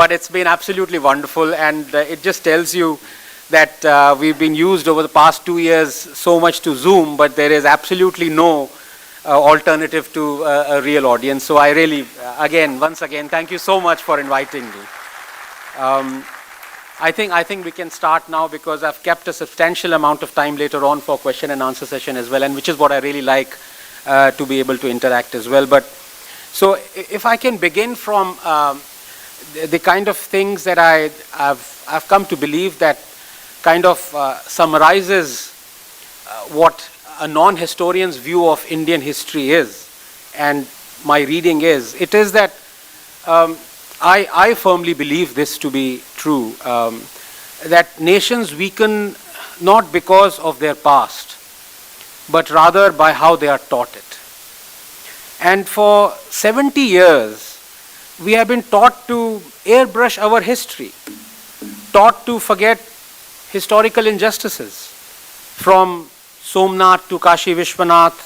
but it's been absolutely wonderful, and it just tells you that we've been used over the past 2 years so much to Zoom, but there is absolutely no alternative to a real audience. So I really, once again, thank you so much for inviting me. I think we can start now, because I've kept a substantial amount of time later on for question and answer session as well, and which is what I really like, to be able to interact as well. But so if I can begin from the kind of things that I've come to believe that kind of summarizes what a non-historian's view of Indian history is, and my reading is, it is that I firmly believe this to be true, that nations weaken not because of their past, but rather by how they are taught it. And for 70 years, we have been taught to airbrush our history, taught to forget historical injustices, from Somnath to Kashi Vishwanath,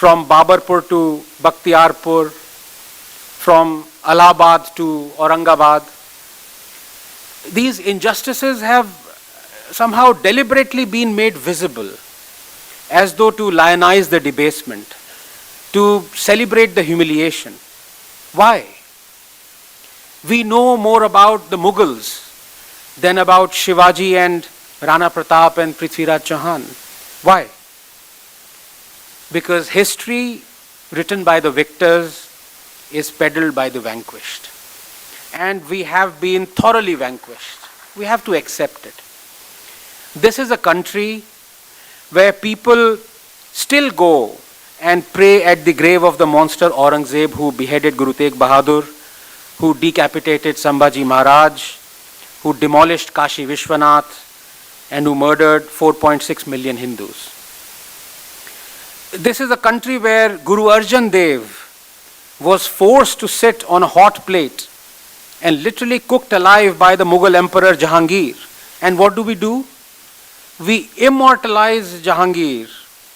from Babarpur to Bakhtiyarpur, from Allahabad to Aurangabad. These injustices have somehow deliberately been made visible, as though to lionize the debasement, to celebrate the humiliation. Why? We know more about the Mughals than about Shivaji and Rana Pratap and Prithviraj Chauhan. Why? Because history written by the victors is peddled by the vanquished. And we have been thoroughly vanquished. We have to accept it. This is a country where people still go and pray at the grave of the monster Aurangzeb, who beheaded Guru Tegh Bahadur, who decapitated Sambhaji Maharaj, who demolished Kashi Vishwanath, and who murdered 4.6 million Hindus. This is a country where Guru Arjan Dev was forced to sit on a hot plate and literally cooked alive by the Mughal Emperor Jahangir. And what do? We immortalize Jahangir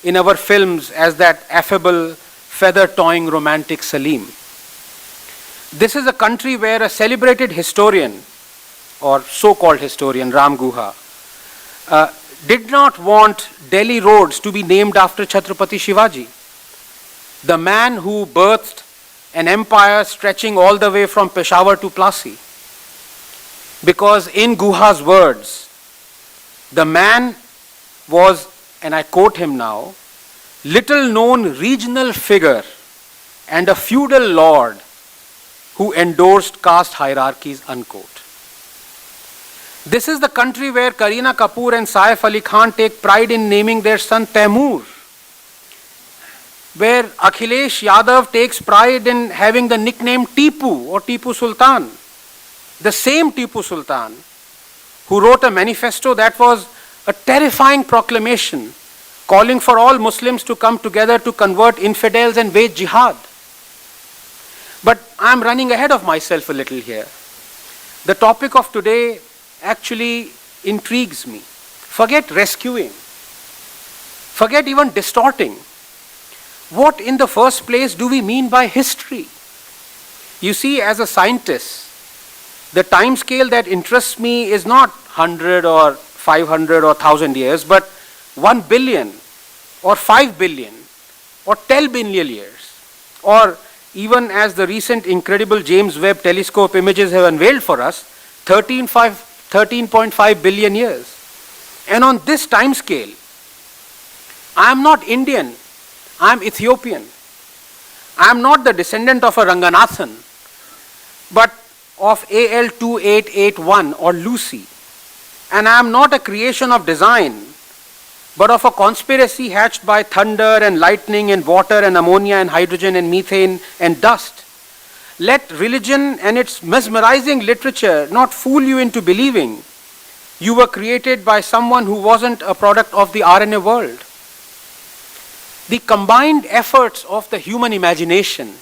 in our films as that affable, feather-toying romantic Salim. This is a country where a celebrated historian, or so-called historian, Ram Guha, did not want Delhi roads to be named after Chhatrapati Shivaji, the man who birthed an empire stretching all the way from Peshawar to Plassey. Because in Guha's words, the man was, and I quote him now, little known regional figure and a feudal lord who endorsed caste hierarchies, unquote. This is the country where Kareena Kapoor and Saif Ali Khan take pride in naming their son Taimur, where Akhilesh Yadav takes pride in having the nickname Tipu or Tipu Sultan, the same Tipu Sultan who wrote a manifesto that was a terrifying proclamation calling for all Muslims to come together to convert infidels and wage jihad. But I'm running ahead of myself a little here. The topic of today actually intrigues me. Forget rescuing. Forget even distorting. What in the first place do we mean by history? You see, as a scientist, the time scale that interests me is not 100 or 500 or 1000 years, but 1 billion or 5 billion or 10 billion years, or even as the recent incredible James Webb telescope images have unveiled for us, 13.5 billion years. And on this time scale, I am not Indian, I am Ethiopian. I am not the descendant of a Ranganathan, but of AL2881 or Lucy. And I am not a creation of design, but of a conspiracy hatched by thunder and lightning and water and ammonia and hydrogen and methane and dust. Let religion and its mesmerizing literature not fool you into believing you were created by someone who wasn't a product of the RNA world. The combined efforts of the human imagination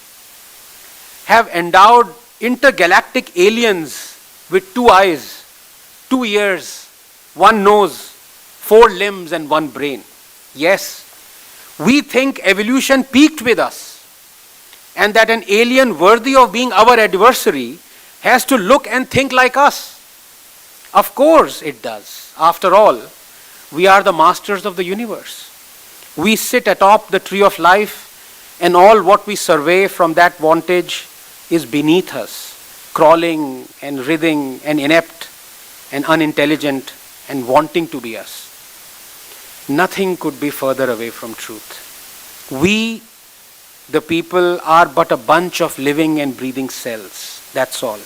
have endowed intergalactic aliens with 2 eyes, 2 ears, 1 nose, 4 limbs and 1 brain. Yes, we think evolution peaked with us, and that an alien worthy of being our adversary has to look and think like us? Of course it does. After all, we are the masters of the universe. We sit atop the tree of life, and all what we survey from that vantage is beneath us, crawling and writhing and inept and unintelligent and wanting to be us. Nothing could be further away from truth. We, the people, are but a bunch of living and breathing cells. That's all.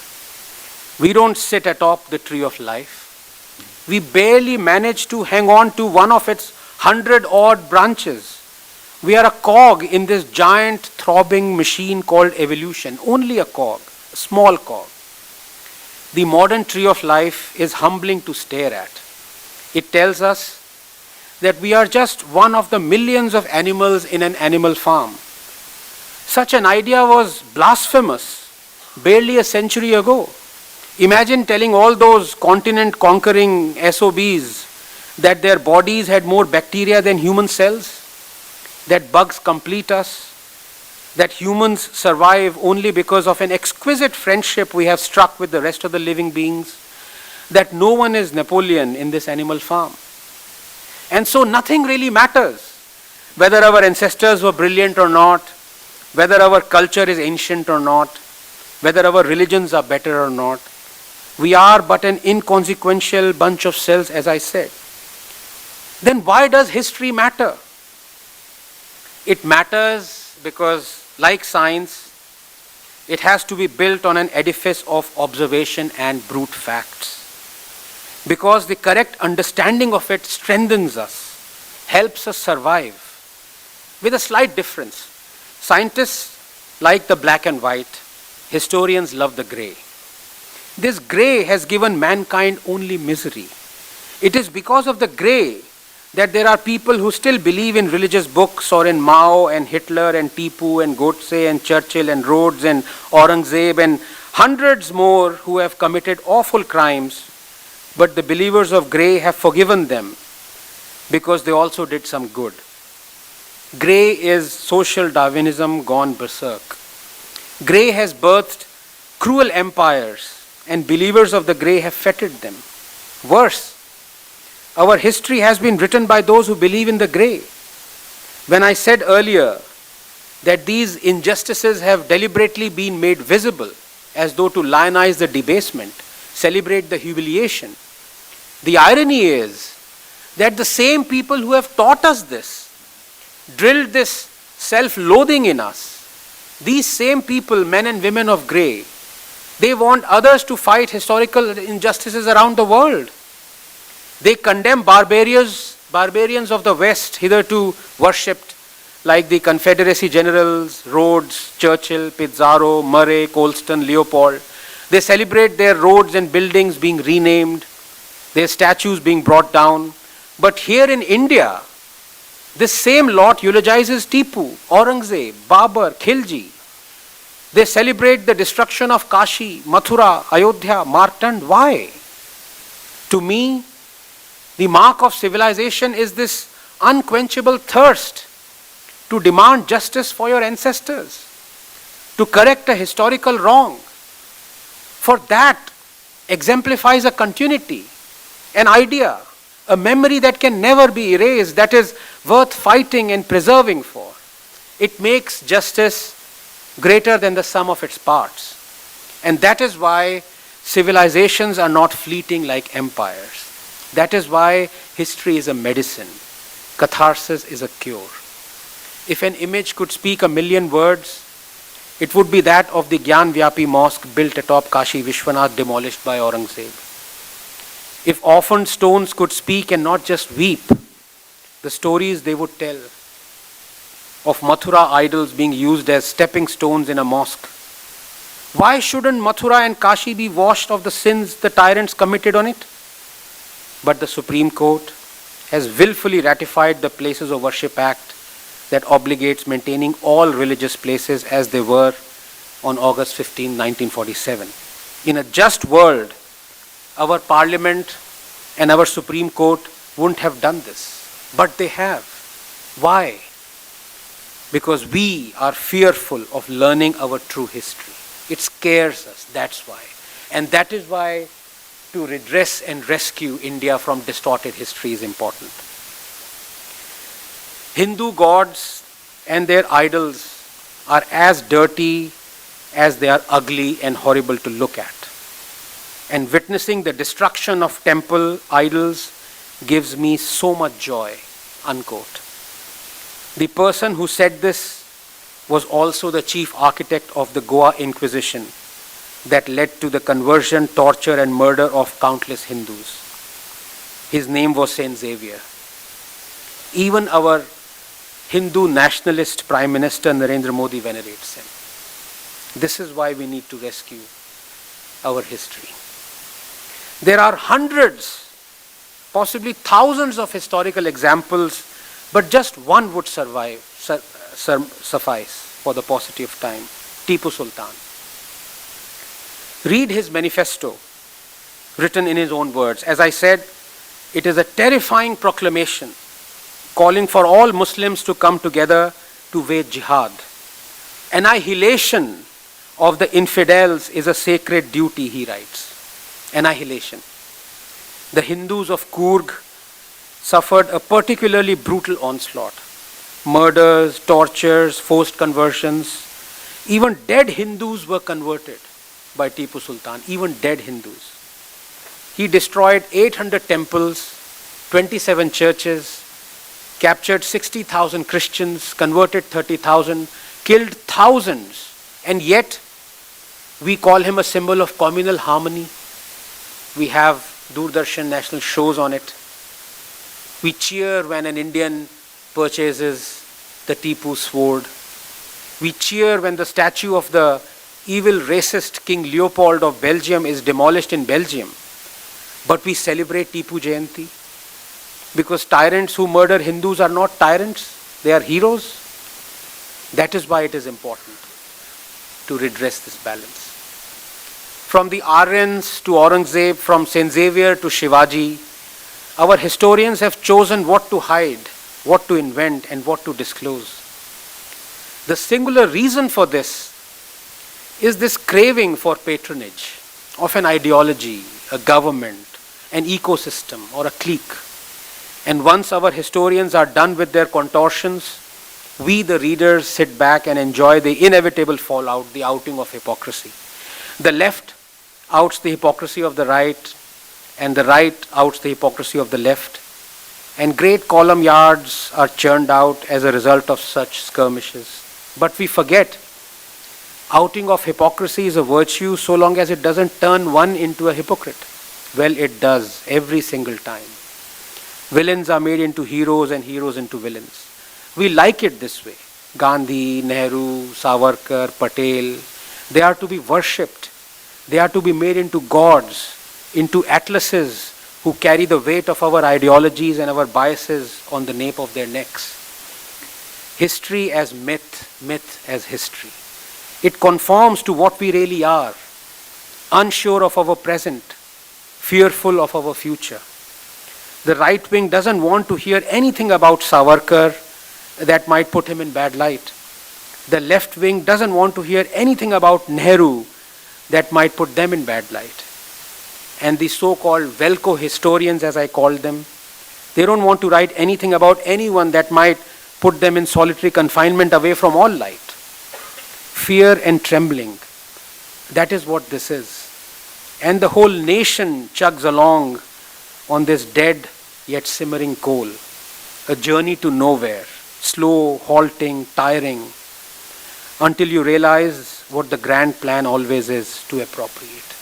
We don't sit atop the tree of life. We barely manage to hang on to one of its 100-odd branches. We are a cog in this giant throbbing machine called evolution. Only a cog, a small cog. The modern tree of life is humbling to stare at. It tells us that we are just one of the millions of animals in an animal farm. Such an idea was blasphemous barely a century ago. Imagine telling all those continent-conquering SOBs that their bodies had more bacteria than human cells, that bugs complete us, that humans survive only because of an exquisite friendship we have struck with the rest of the living beings, that no one is Napoleon in this animal farm. And so nothing really matters, whether our ancestors were brilliant or not, whether our culture is ancient or not, whether our religions are better or not. We are but an inconsequential bunch of cells, as I said. Then why does history matter? It matters because, like science, it has to be built on an edifice of observation and brute facts. Because the correct understanding of it strengthens us, helps us survive. With a slight difference. Scientists like the black and white, historians love the grey. This grey has given mankind only misery. It is because of the grey that there are people who still believe in religious books or in Mao and Hitler and Tipu and Godse and Churchill and Rhodes and Aurangzeb and hundreds more who have committed awful crimes, but the believers of grey have forgiven them because they also did some good. Grey is social Darwinism gone berserk. Grey has birthed cruel empires, and believers of the grey have fettered them. Worse, our history has been written by those who believe in the grey. When I said earlier that these injustices have deliberately been made visible as though to lionize the debasement, celebrate the humiliation, the irony is that the same people who have taught us this, drilled this self-loathing in us, these same people, men and women of grey, they want others to fight historical injustices around the world. They condemn barbarians of the West, hitherto worshipped, like the Confederacy generals, Rhodes, Churchill, Pizarro, Murray, Colston, Leopold. They celebrate their roads and buildings being renamed, their statues being brought down. But here in India, this same lot eulogizes Tipu, Aurangzeb, Babur, Khilji. They celebrate the destruction of Kashi, Mathura, Ayodhya, Martand. Why? To me, the mark of civilization is this unquenchable thirst to demand justice for your ancestors, to correct a historical wrong. For that exemplifies a continuity, an idea, a memory that can never be erased, that is worth fighting and preserving for. It makes justice greater than the sum of its parts. And that is why civilizations are not fleeting like empires. That is why history is a medicine. Catharsis is a cure. If an image could speak 1,000,000 words, it would be that of the Gyan Vyapi mosque built atop Kashi Vishwanath, demolished by Aurangzeb. If orphaned stones could speak and not just weep, the stories they would tell of Mathura idols being used as stepping stones in a mosque. Why shouldn't Mathura and Kashi be washed of the sins the tyrants committed on it? But the Supreme Court has willfully ratified the Places of Worship Act that obligates maintaining all religious places as they were on August 15, 1947. In a just world, our Parliament and our Supreme Court wouldn't have done this. But they have. Why? Because we are fearful of learning our true history. It scares us, that's why. And that is why to redress and rescue India from distorted history is important. Hindu gods and their idols are as dirty as they are ugly and horrible to look at. And witnessing the destruction of temple idols gives me so much joy, unquote. The person who said this was also the chief architect of the Goa Inquisition that led to the conversion, torture and murder of countless Hindus. His name was Saint Xavier. Even our Hindu nationalist Prime Minister Narendra Modi venerates him. This is why we need to rescue our history. There are hundreds, possibly thousands of historical examples, but just one would suffice for the paucity of time. Tipu Sultan. Read his manifesto, written in his own words. As I said, it is a terrifying proclamation calling for all Muslims to come together to wage jihad. Annihilation of the infidels is a sacred duty, he writes. Annihilation. The Hindus of Coorg suffered a particularly brutal onslaught. Murders, tortures, forced conversions. Even dead Hindus were converted by Tipu Sultan, even dead Hindus. He destroyed 800 temples, 27 churches, captured 60,000 Christians, converted 30,000, killed thousands, and yet we call him a symbol of communal harmony. We have Doordarshan national shows on it. We cheer when an Indian purchases the Tipu sword. We cheer when the statue of the evil racist King Leopold of Belgium is demolished in Belgium. But we celebrate Tipu Jayanti because tyrants who murder Hindus are not tyrants, they are heroes. That is why it is important to redress this balance. From the Aryans to Aurangzeb, from Saint Xavier to Shivaji, our historians have chosen what to hide, what to invent, and what to disclose. The singular reason for this is this craving for patronage of an ideology, a government, an ecosystem, or a clique. And once our historians are done with their contortions, we, the readers, sit back and enjoy the inevitable fallout, the outing of hypocrisy. The left outs the hypocrisy of the right, and the right outs the hypocrisy of the left. And great column yards are churned out as a result of such skirmishes. But we forget, outing of hypocrisy is a virtue so long as it doesn't turn one into a hypocrite. Well, it does every single time. Villains are made into heroes and heroes into villains. We like it this way. Gandhi, Nehru, Savarkar, Patel, they are to be worshipped. They are to be made into gods, into atlases who carry the weight of our ideologies and our biases on the nape of their necks. History as myth, myth as history. It conforms to what we really are, unsure of our present, fearful of our future. The right wing doesn't want to hear anything about Savarkar that might put him in bad light. The left wing doesn't want to hear anything about Nehru that might put them in bad light. And the so-called Velco historians, as I call them, they don't want to write anything about anyone that might put them in solitary confinement away from all light. Fear and trembling, that is what this is. And the whole nation chugs along on this dead yet simmering coal, a journey to nowhere, slow, halting, tiring, until you realize what the grand plan always is, to appropriate.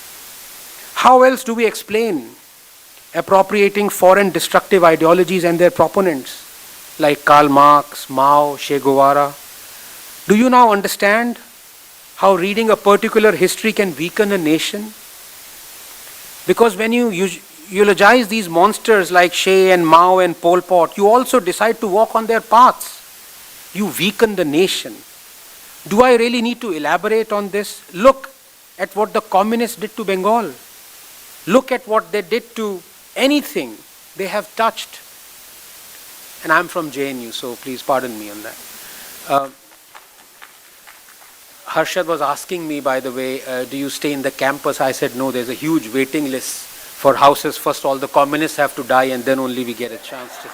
How else do we explain appropriating foreign destructive ideologies and their proponents like Karl Marx, Mao, Che Guevara? Do you now understand how reading a particular history can weaken a nation? Because when you eulogize these monsters like Che and Mao and Pol Pot, you also decide to walk on their paths. You weaken the nation. Do I really need to elaborate on this? Look at what the communists did to Bengal. Look at what they did to anything they have touched. And I'm from JNU, so please pardon me on that. Harshad was asking me, by the way, do you stay in the campus? I said, no, there's a huge waiting list for houses. First all the communists have to die and then only we get a chance to.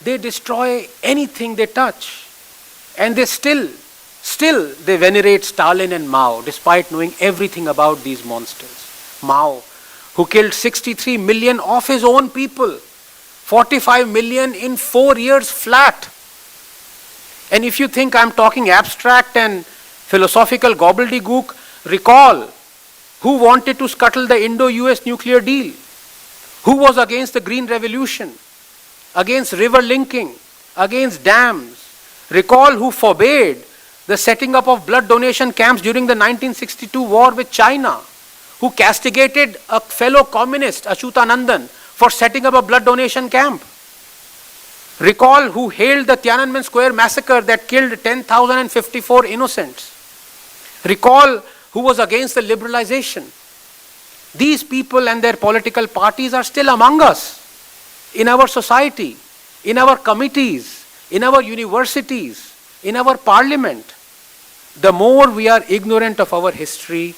They destroy anything they touch. And they still they venerate Stalin and Mao, despite knowing everything about these monsters. Mao, who killed 63 million of his own people, 45 million in 4 years flat. And if you think I'm talking abstract and philosophical gobbledygook, recall who wanted to scuttle the Indo-US nuclear deal, who was against the Green Revolution, against river linking, against dams. Recall who forbade the setting up of blood donation camps during the 1962 war with China, who castigated a fellow communist, Achyutanandan, for setting up a blood donation camp. Recall who hailed the Tiananmen Square massacre that killed 10,054 innocents. Recall who was against the liberalization. These people and their political parties are still among us, in our society, in our committees, in our universities, in our parliament. The more we are ignorant of our history,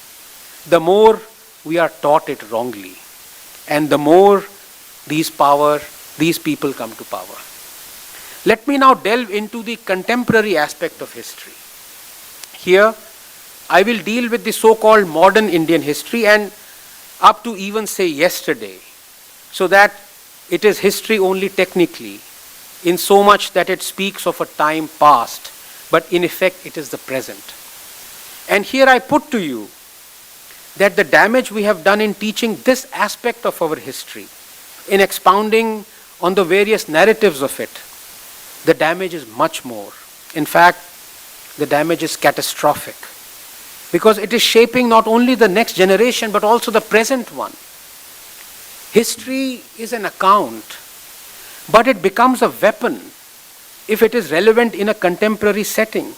the more we are taught it wrongly. And the more these people come to power. Let me now delve into the contemporary aspect of history. Here, I will deal with the so-called modern Indian history and up to even say yesterday, so that it is history only technically, in so much that it speaks of a time past, but in effect it is the present. And here I put to you that the damage we have done in teaching this aspect of our history, in expounding on the various narratives of it, the damage is much more. In fact, the damage is catastrophic, because it is shaping not only the next generation but also the present one. History is an account, but it becomes a weapon if it is relevant in a contemporary setting.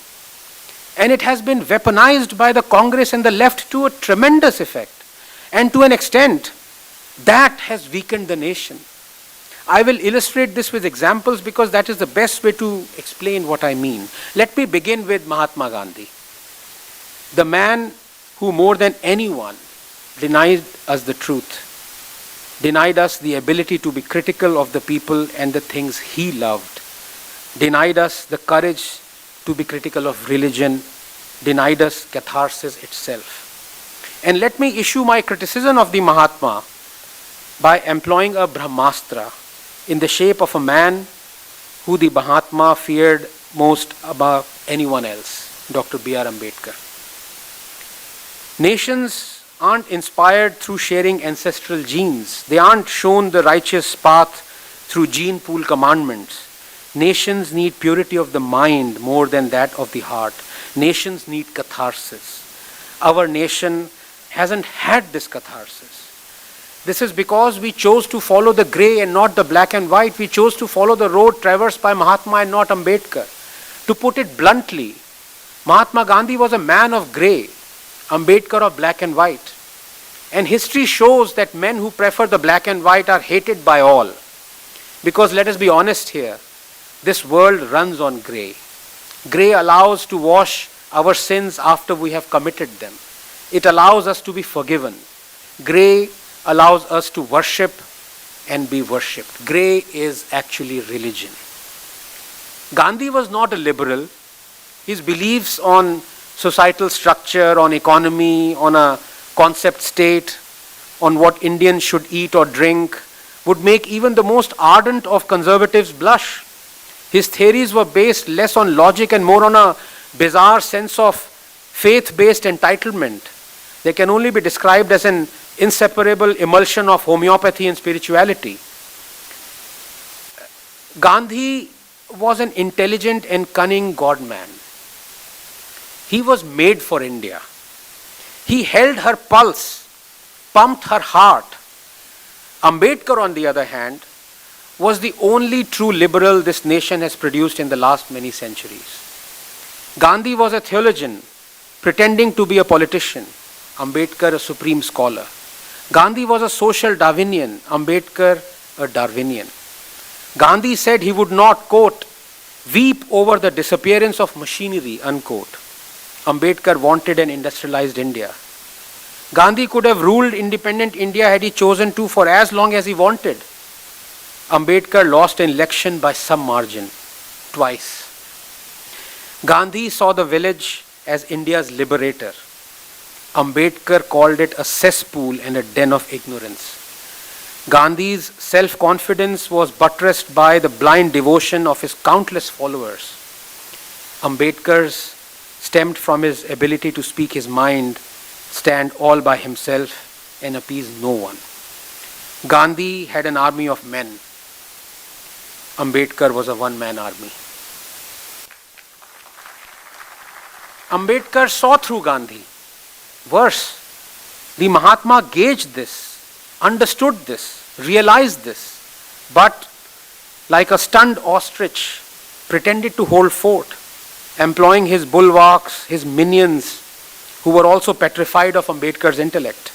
And it has been weaponized by the Congress and the left to a tremendous effect. And to an extent, that has weakened the nation. I will illustrate this with examples because that is the best way to explain what I mean. Let me begin with Mahatma Gandhi, the man who more than anyone denied us the truth, denied us the ability to be critical of the people and the things he loved, denied us the courage to be critical of religion, denied us catharsis itself. And let me issue my criticism of the Mahatma by employing a Brahmastra in the shape of a man who the Mahatma feared most above anyone else, Dr. B.R. Ambedkar. Nations aren't inspired through sharing ancestral genes. They aren't shown the righteous path through gene pool commandments. Nations need purity of the mind more than that of the heart. Nations need catharsis. Our nation hasn't had this catharsis. This is because we chose to follow the grey and not the black and white. We chose to follow the road traversed by Mahatma and not Ambedkar. To put it bluntly, Mahatma Gandhi was a man of grey, Ambedkar of black and white. And history shows that men who prefer the black and white are hated by all. Because let us be honest here, this world runs on grey. Grey allows to wash our sins after we have committed them. It allows us to be forgiven. Grey allows us to worship and be worshipped. Grey is actually religion. Gandhi was not a liberal. His beliefs on societal structure, on economy, on a concept state, on what Indians should eat or drink, would make even the most ardent of conservatives blush. His theories were based less on logic and more on a bizarre sense of faith-based entitlement. They can only be described as an inseparable emulsion of homeopathy and spirituality. Gandhi was an intelligent and cunning God-man. He was made for India. He held her pulse, pumped her heart. Ambedkar, on the other hand, was the only true liberal this nation has produced in the last many centuries. Gandhi was a theologian, pretending to be a politician. Ambedkar, a supreme scholar. Gandhi was a social Darwinian. Ambedkar, a Darwinian. Gandhi said he would not, quote, weep over the disappearance of machinery, unquote. Ambedkar wanted an industrialized India. Gandhi could have ruled independent India had he chosen to for as long as he wanted. Ambedkar lost an election by some margin, twice. Gandhi saw the village as India's liberator. Ambedkar called it a cesspool and a den of ignorance. Gandhi's self-confidence was buttressed by the blind devotion of his countless followers. Ambedkar's stemmed from his ability to speak his mind, stand all by himself, and appease no one. Gandhi had an army of men. Ambedkar was a one-man army. Ambedkar saw through Gandhi. Worse, the Mahatma gauged this, understood this, realized this, but like a stunned ostrich, pretended to hold fort, employing his bulwarks, his minions, who were also petrified of Ambedkar's intellect.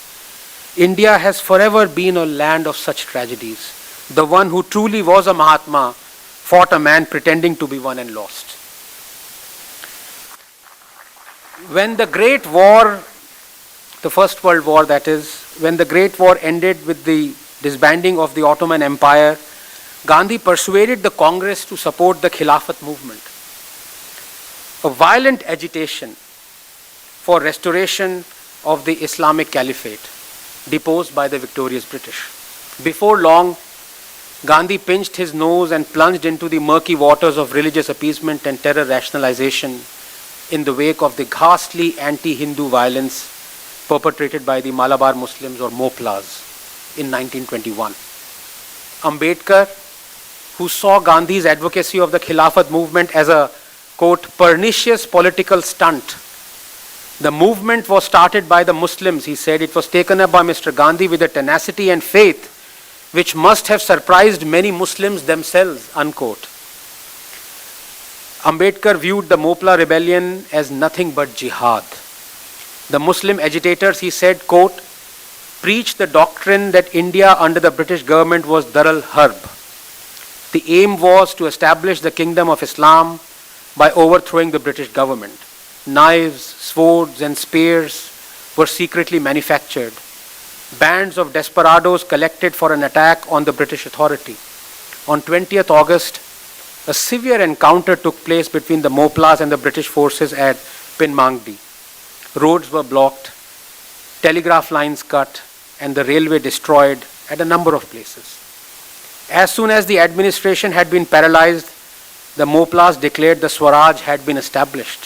India has forever been a land of such tragedies. The one who truly was a Mahatma fought a man pretending to be one and lost. When the Great War, the First World War that is, when the Great War ended with the disbanding of the Ottoman Empire, Gandhi persuaded the Congress to support the Khilafat movement. A violent agitation for restoration of the Islamic Caliphate, deposed by the victorious British. Before long, Gandhi pinched his nose and plunged into the murky waters of religious appeasement and terror rationalization in the wake of the ghastly anti-Hindu violence perpetrated by the Malabar Muslims or Moplas in 1921. Ambedkar, who saw Gandhi's advocacy of the Khilafat movement as a, quote, pernicious political stunt. The movement was started by the Muslims, he said. It was taken up by Mr. Gandhi with a tenacity and faith which must have surprised many Muslims themselves, unquote. Ambedkar viewed the Mopla rebellion as nothing but jihad. The Muslim agitators, he said, quote, preached the doctrine that India under the British government was Daral Harb. The aim was to establish the kingdom of Islam by overthrowing the British government. Knives, swords, and spears were secretly manufactured. Bands of desperados collected for an attack on the British authority. On 20th August, a severe encounter took place between the Moplas and the British forces at Pinmangdi. Roads were blocked, telegraph lines cut, and the railway destroyed at a number of places. As soon as the administration had been paralyzed, the Moplas declared the Swaraj had been established.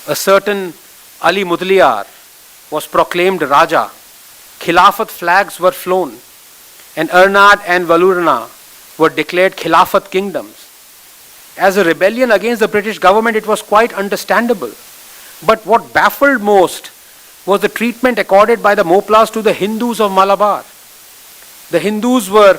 A certain Ali Mudliyar was proclaimed Raja. Khilafat flags were flown, and Arnad and Valurna were declared Khilafat kingdoms. As a rebellion against the British government, it was quite understandable. But what baffled most was the treatment accorded by the Moplas to the Hindus of Malabar. The Hindus were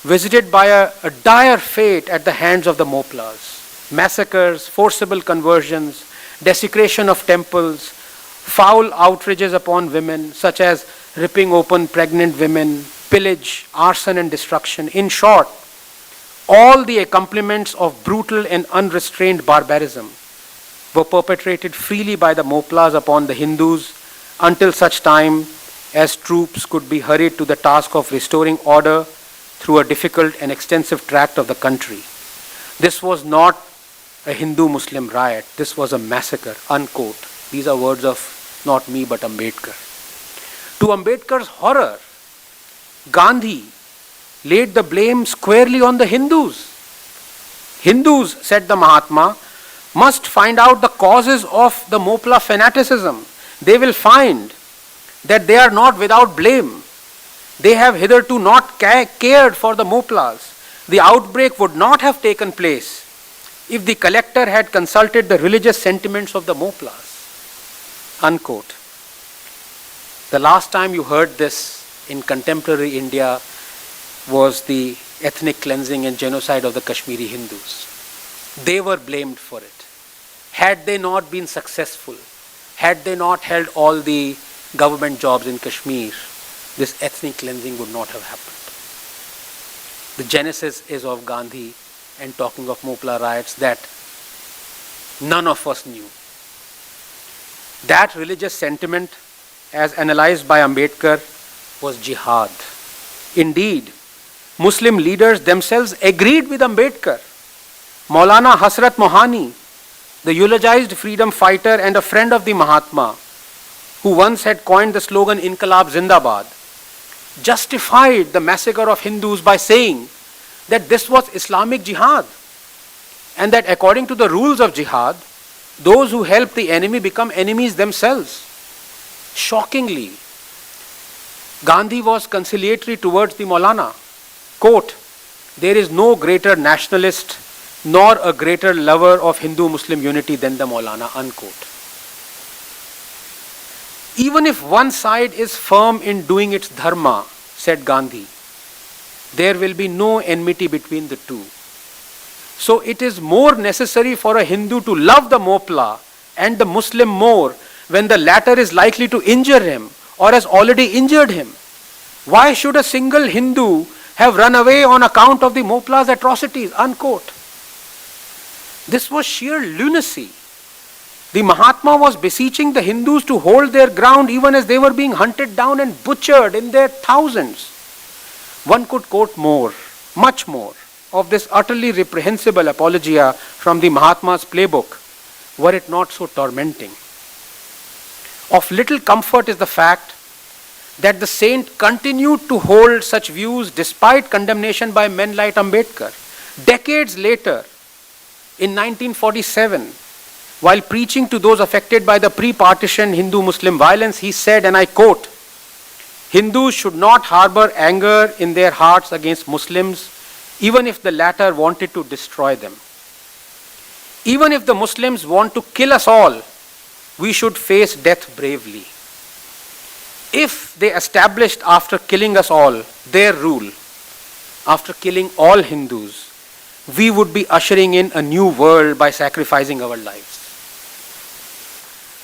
visited by a dire fate at the hands of the Moplas. Massacres, forcible conversions, desecration of temples, foul outrages upon women, such as ripping open pregnant women, pillage, arson and destruction. In short, all the accompaniments of brutal and unrestrained barbarism were perpetrated freely by the Moplas upon the Hindus until such time as troops could be hurried to the task of restoring order through a difficult and extensive tract of the country. This was not a Hindu-Muslim riot. This was a massacre, unquote. These are words of not me but Ambedkar. To Ambedkar's horror, Gandhi laid the blame squarely on the Hindus. Hindus, said the Mahatma, must find out the causes of the Mopla fanaticism. They will find that they are not without blame. They have hitherto not cared for the Moplas. The outbreak would not have taken place if the collector had consulted the religious sentiments of the Moplas. Unquote. The last time you heard this in contemporary India was the ethnic cleansing and genocide of the Kashmiri Hindus. They were blamed for it. Had they not been successful, had they not held all the government jobs in Kashmir, this ethnic cleansing would not have happened. The genesis is of Gandhi and talking of Mopla riots that none of us knew. That religious sentiment, as analyzed by Ambedkar, was jihad. Indeed, Muslim leaders themselves agreed with Ambedkar. Maulana Hasrat Mohani, the eulogized freedom fighter and a friend of the Mahatma, who once had coined the slogan Inqilab Zindabad, justified the massacre of Hindus by saying that this was Islamic jihad, and that according to the rules of jihad, those who help the enemy become enemies themselves. Shockingly, Gandhi was conciliatory towards the Maulana. Quote, "There is no greater nationalist nor a greater lover of Hindu-Muslim unity than the Maulana," unquote. Even if one side is firm in doing its dharma, said Gandhi, there will be no enmity between the two. So it is more necessary for a Hindu to love the Mopla and the Muslim more when the latter is likely to injure him or has already injured him. Why should a single Hindu have run away on account of the Mopla's atrocities? Unquote. This was sheer lunacy. The Mahatma was beseeching the Hindus to hold their ground even as they were being hunted down and butchered in their thousands. One could quote more, much more, of this utterly reprehensible apologia from the Mahatma's playbook, were it not so tormenting. Of little comfort is the fact that the saint continued to hold such views despite condemnation by men like Ambedkar. Decades later, in 1947, while preaching to those affected by the pre-partition Hindu-Muslim violence, he said, and I quote, "Hindus should not harbor anger in their hearts against Muslims, even if the latter wanted to destroy them. Even if the Muslims want to kill us all, we should face death bravely. If they established after killing us all their rule, after killing all Hindus, we would be ushering in a new world by sacrificing our lives.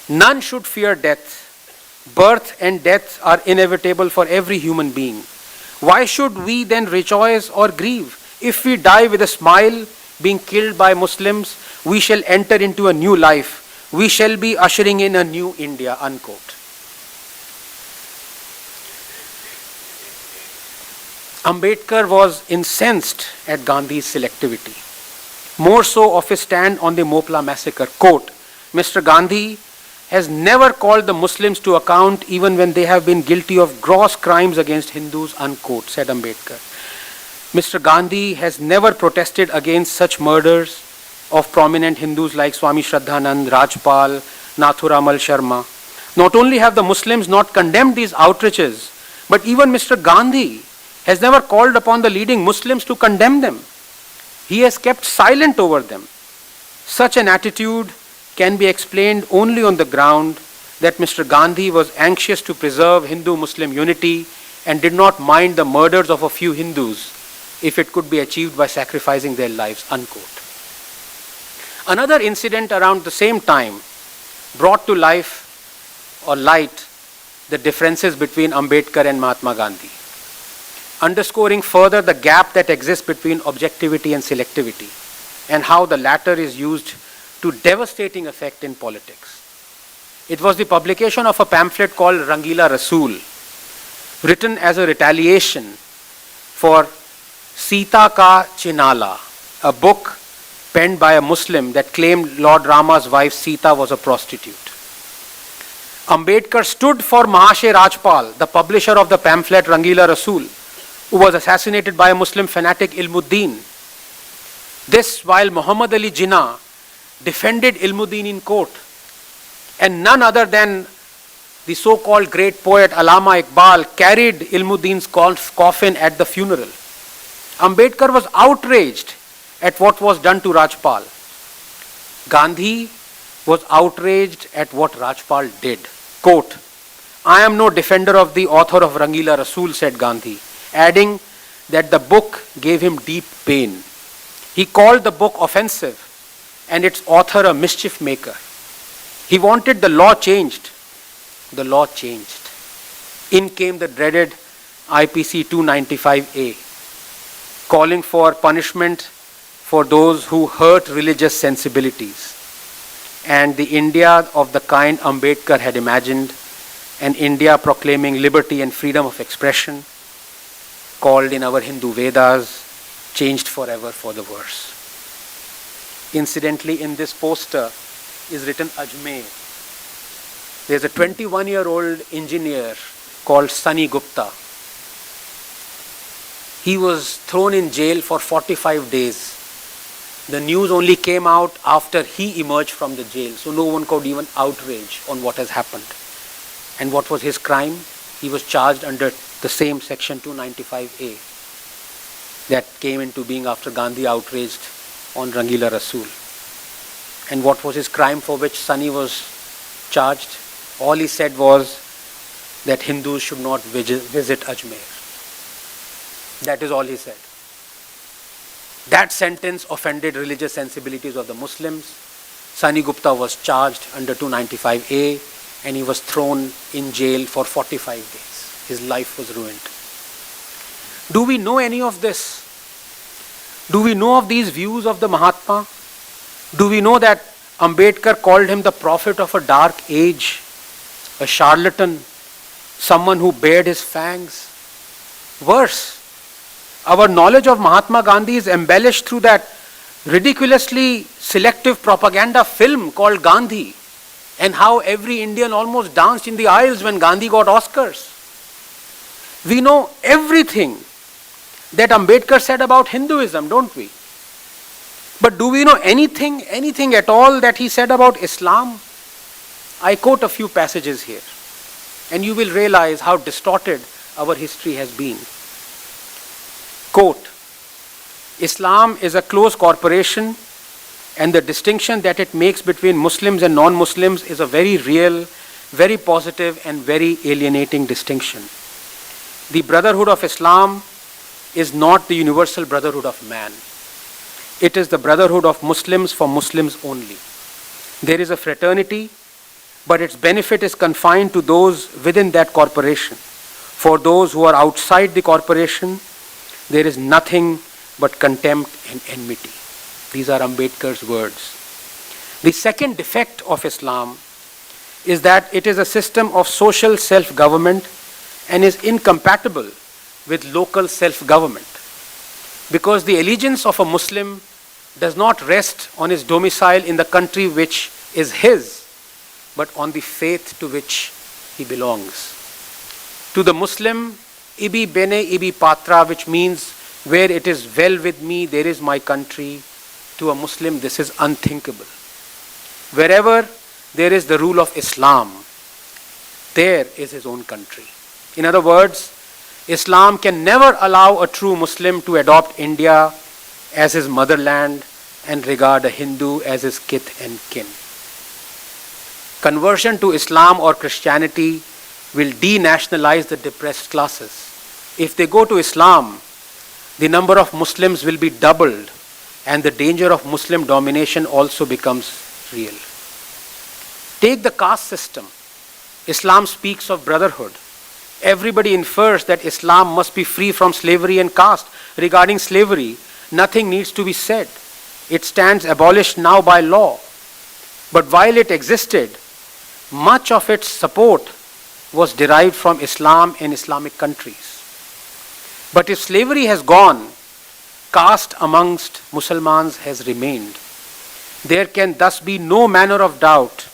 None should fear death. Birth and death are inevitable for every human being. Why should we then rejoice or grieve? If we die with a smile, being killed by Muslims, we shall enter into a new life. We shall be ushering in a new India," unquote. Ambedkar was incensed at Gandhi's selectivity, more so of his stand on the Mopla massacre. Quote, "Mr. Gandhi has never called the Muslims to account even when they have been guilty of gross crimes against Hindus," unquote, said Ambedkar. Mr. Gandhi has never protested against such murders of prominent Hindus like Swami Shraddhanand, Rajpal, Nathuramal Sharma. Not only have the Muslims not condemned these outrages, but even Mr. Gandhi has never called upon the leading Muslims to condemn them. He has kept silent over them. Such an attitude can be explained only on the ground that Mr. Gandhi was anxious to preserve Hindu-Muslim unity and did not mind the murders of a few Hindus if it could be achieved by sacrificing their lives," unquote. Another incident around the same time brought to life or light the differences between Ambedkar and Mahatma Gandhi, underscoring further the gap that exists between objectivity and selectivity, and how the latter is used to devastating effect in politics. It was the publication of a pamphlet called Rangila Rasool, written as a retaliation for Sita Ka Chinala, a book penned by a Muslim that claimed Lord Rama's wife Sita was a prostitute. Ambedkar stood for Mahashay Rajpal, the publisher of the pamphlet Rangila Rasool, who was assassinated by a Muslim fanatic Ilmuddin. This while Muhammad Ali Jinnah defended Ilmuddin in court, and none other than the so-called great poet Allama Iqbal carried Ilmuddin's coffin at the funeral. Ambedkar was outraged at what was done to Rajpal. Gandhi was outraged at what Rajpal did. Quote, "I am no defender of the author of Rangila Rasool," said Gandhi, adding that the book gave him deep pain. He called the book offensive and its author a mischief maker. He wanted the law changed. The law changed. In came the dreaded IPC 295A, calling for punishment for those who hurt religious sensibilities. And the India of the kind Ambedkar had imagined, an India proclaiming liberty and freedom of expression, called in our Hindu Vedas, changed forever for the worse. Incidentally, in this poster is written Ajmer. There's a 21-year-old engineer called Sunny Gupta. He was thrown in jail for 45 days. The news only came out after he emerged from the jail, so no one could even outrage on what has happened. And what was his crime? He was charged under the same section 295A that came into being after Gandhi outraged on Rangila Rasool. And what was his crime for which Sunny was charged? All he said was that Hindus should not visit Ajmer. That is all he said. That sentence offended religious sensibilities of the Muslims. Sunny Gupta was charged under 295A and he was thrown in jail for 45 days. His life was ruined. Do we know any of this? Do we know of these views of the Mahatma? Do we know that Ambedkar called him the prophet of a dark age, a charlatan, someone who bared his fangs? Worse, our knowledge of Mahatma Gandhi is embellished through that ridiculously selective propaganda film called Gandhi, and how every Indian almost danced in the aisles when Gandhi got Oscars. We know everything that Ambedkar said about Hinduism, don't we? But do we know anything at all that he said about Islam? I quote a few passages here, and you will realize how distorted our history has been. Quote, Islam is a close corporation, and the distinction that it makes between Muslims and non-Muslims is a very real, very positive and very alienating distinction. The brotherhood of Islam is not the universal brotherhood of man. It is the brotherhood of Muslims for Muslims only. There is a fraternity, but its benefit is confined to those within that corporation. For those who are outside the corporation, there is nothing but contempt and enmity. These are Ambedkar's words. The second defect of Islam is that it is a system of social self-government and is incompatible with local self-government. Because the allegiance of a Muslim does not rest on his domicile in the country which is his, but on the faith to which he belongs. To the Muslim, ibi bene ibi patra, which means where it is well with me, there is my country. To a Muslim, this is unthinkable. Wherever there is the rule of Islam, there is his own country. In other words, Islam can never allow a true Muslim to adopt India as his motherland and regard a Hindu as his kith and kin. Conversion to Islam or Christianity will denationalize the depressed classes. If they go to Islam, the number of Muslims will be doubled, and the danger of Muslim domination also becomes real. Take the caste system. Islam speaks of brotherhood. Everybody infers that Islam must be free from slavery and caste. Regarding slavery, nothing needs to be said. It stands abolished now by law. But while it existed, much of its support was derived from Islam and Islamic countries. But if slavery has gone, caste amongst Muslims has remained. There can thus be no manner of doubt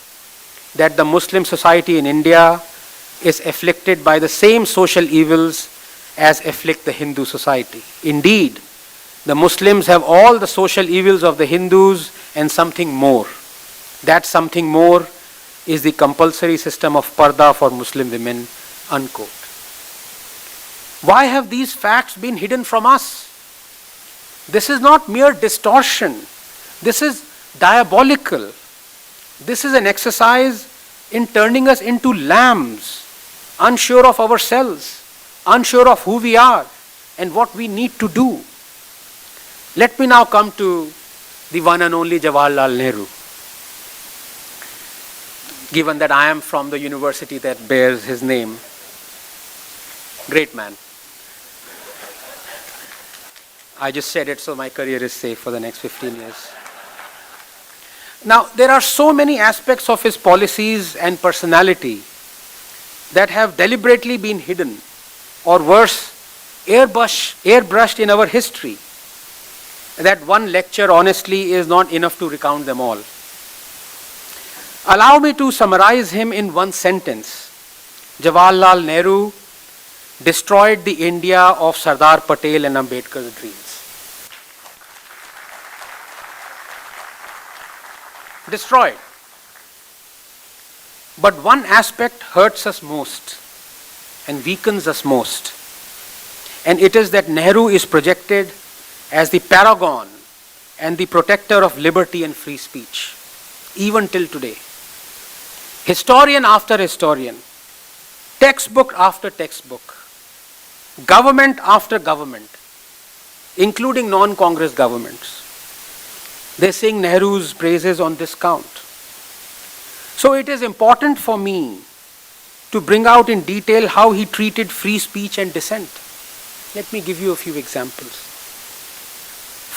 that the Muslim society in India is afflicted by the same social evils as afflict the Hindu society. Indeed, the Muslims have all the social evils of the Hindus and something more. That something more is the compulsory system of parda for Muslim women, unquote. Why have these facts been hidden from us? This is not mere distortion. This is diabolical. This is an exercise in turning us into lambs, unsure of ourselves, unsure of who we are and what we need to do. Let me now come to the one and only Jawaharlal Nehru. Given that I am from the university that bears his name, great man. I just said it so my career is safe for the next 15 years. Now, there are so many aspects of his policies and personality that have deliberately been hidden, or worse, airbrushed in our history, that one lecture honestly is not enough to recount them all. Allow me to summarize him in one sentence. Jawaharlal Nehru destroyed the India of Sardar Patel and Ambedkar's dreams. Destroyed. But one aspect hurts us most and weakens us most. And it is that Nehru is projected as the paragon and the protector of liberty and free speech, even till today. Historian after historian, textbook after textbook, government after government, including non-Congress governments, they sing Nehru's praises on this count. So it is important for me to bring out in detail how he treated free speech and dissent. Let me give you a few examples.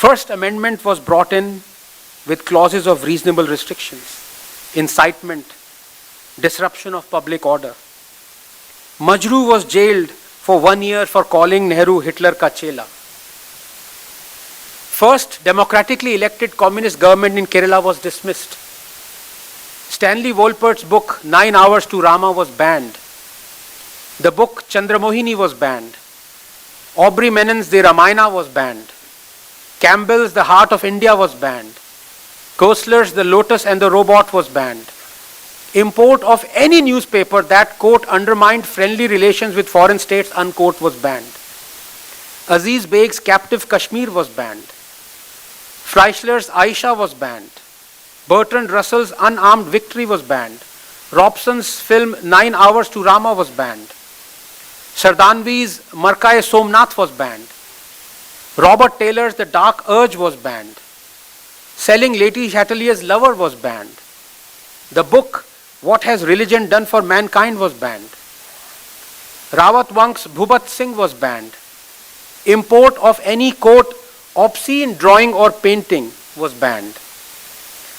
First Amendment was brought in with clauses of reasonable restrictions, incitement, disruption of public order. Majru was jailed for 1 year for calling Nehru Hitler ka chela. First democratically elected communist government in Kerala was dismissed. Stanley Wolpert's book 9 Hours to Rama was banned. The book Chandramohini was banned. Aubrey Menon's The Ramayana was banned. Campbell's The Heart of India was banned. Koestler's The Lotus and the Robot was banned. Import of any newspaper that, quote, undermined friendly relations with foreign states, unquote, was banned. Aziz Beg's Captive Kashmir was banned. Fleischler's Aisha was banned. Bertrand Russell's Unarmed Victory was banned. Robson's film 9 Hours to Rama was banned. Sardanvi's Marka-e Somnath was banned. Robert Taylor's The Dark Urge was banned. Selling Lady Chatelier's Lover was banned. The book What Has Religion Done for Mankind was banned. Rawat Wank's Bhubat Singh was banned. Import of any, quote, obscene drawing or painting was banned.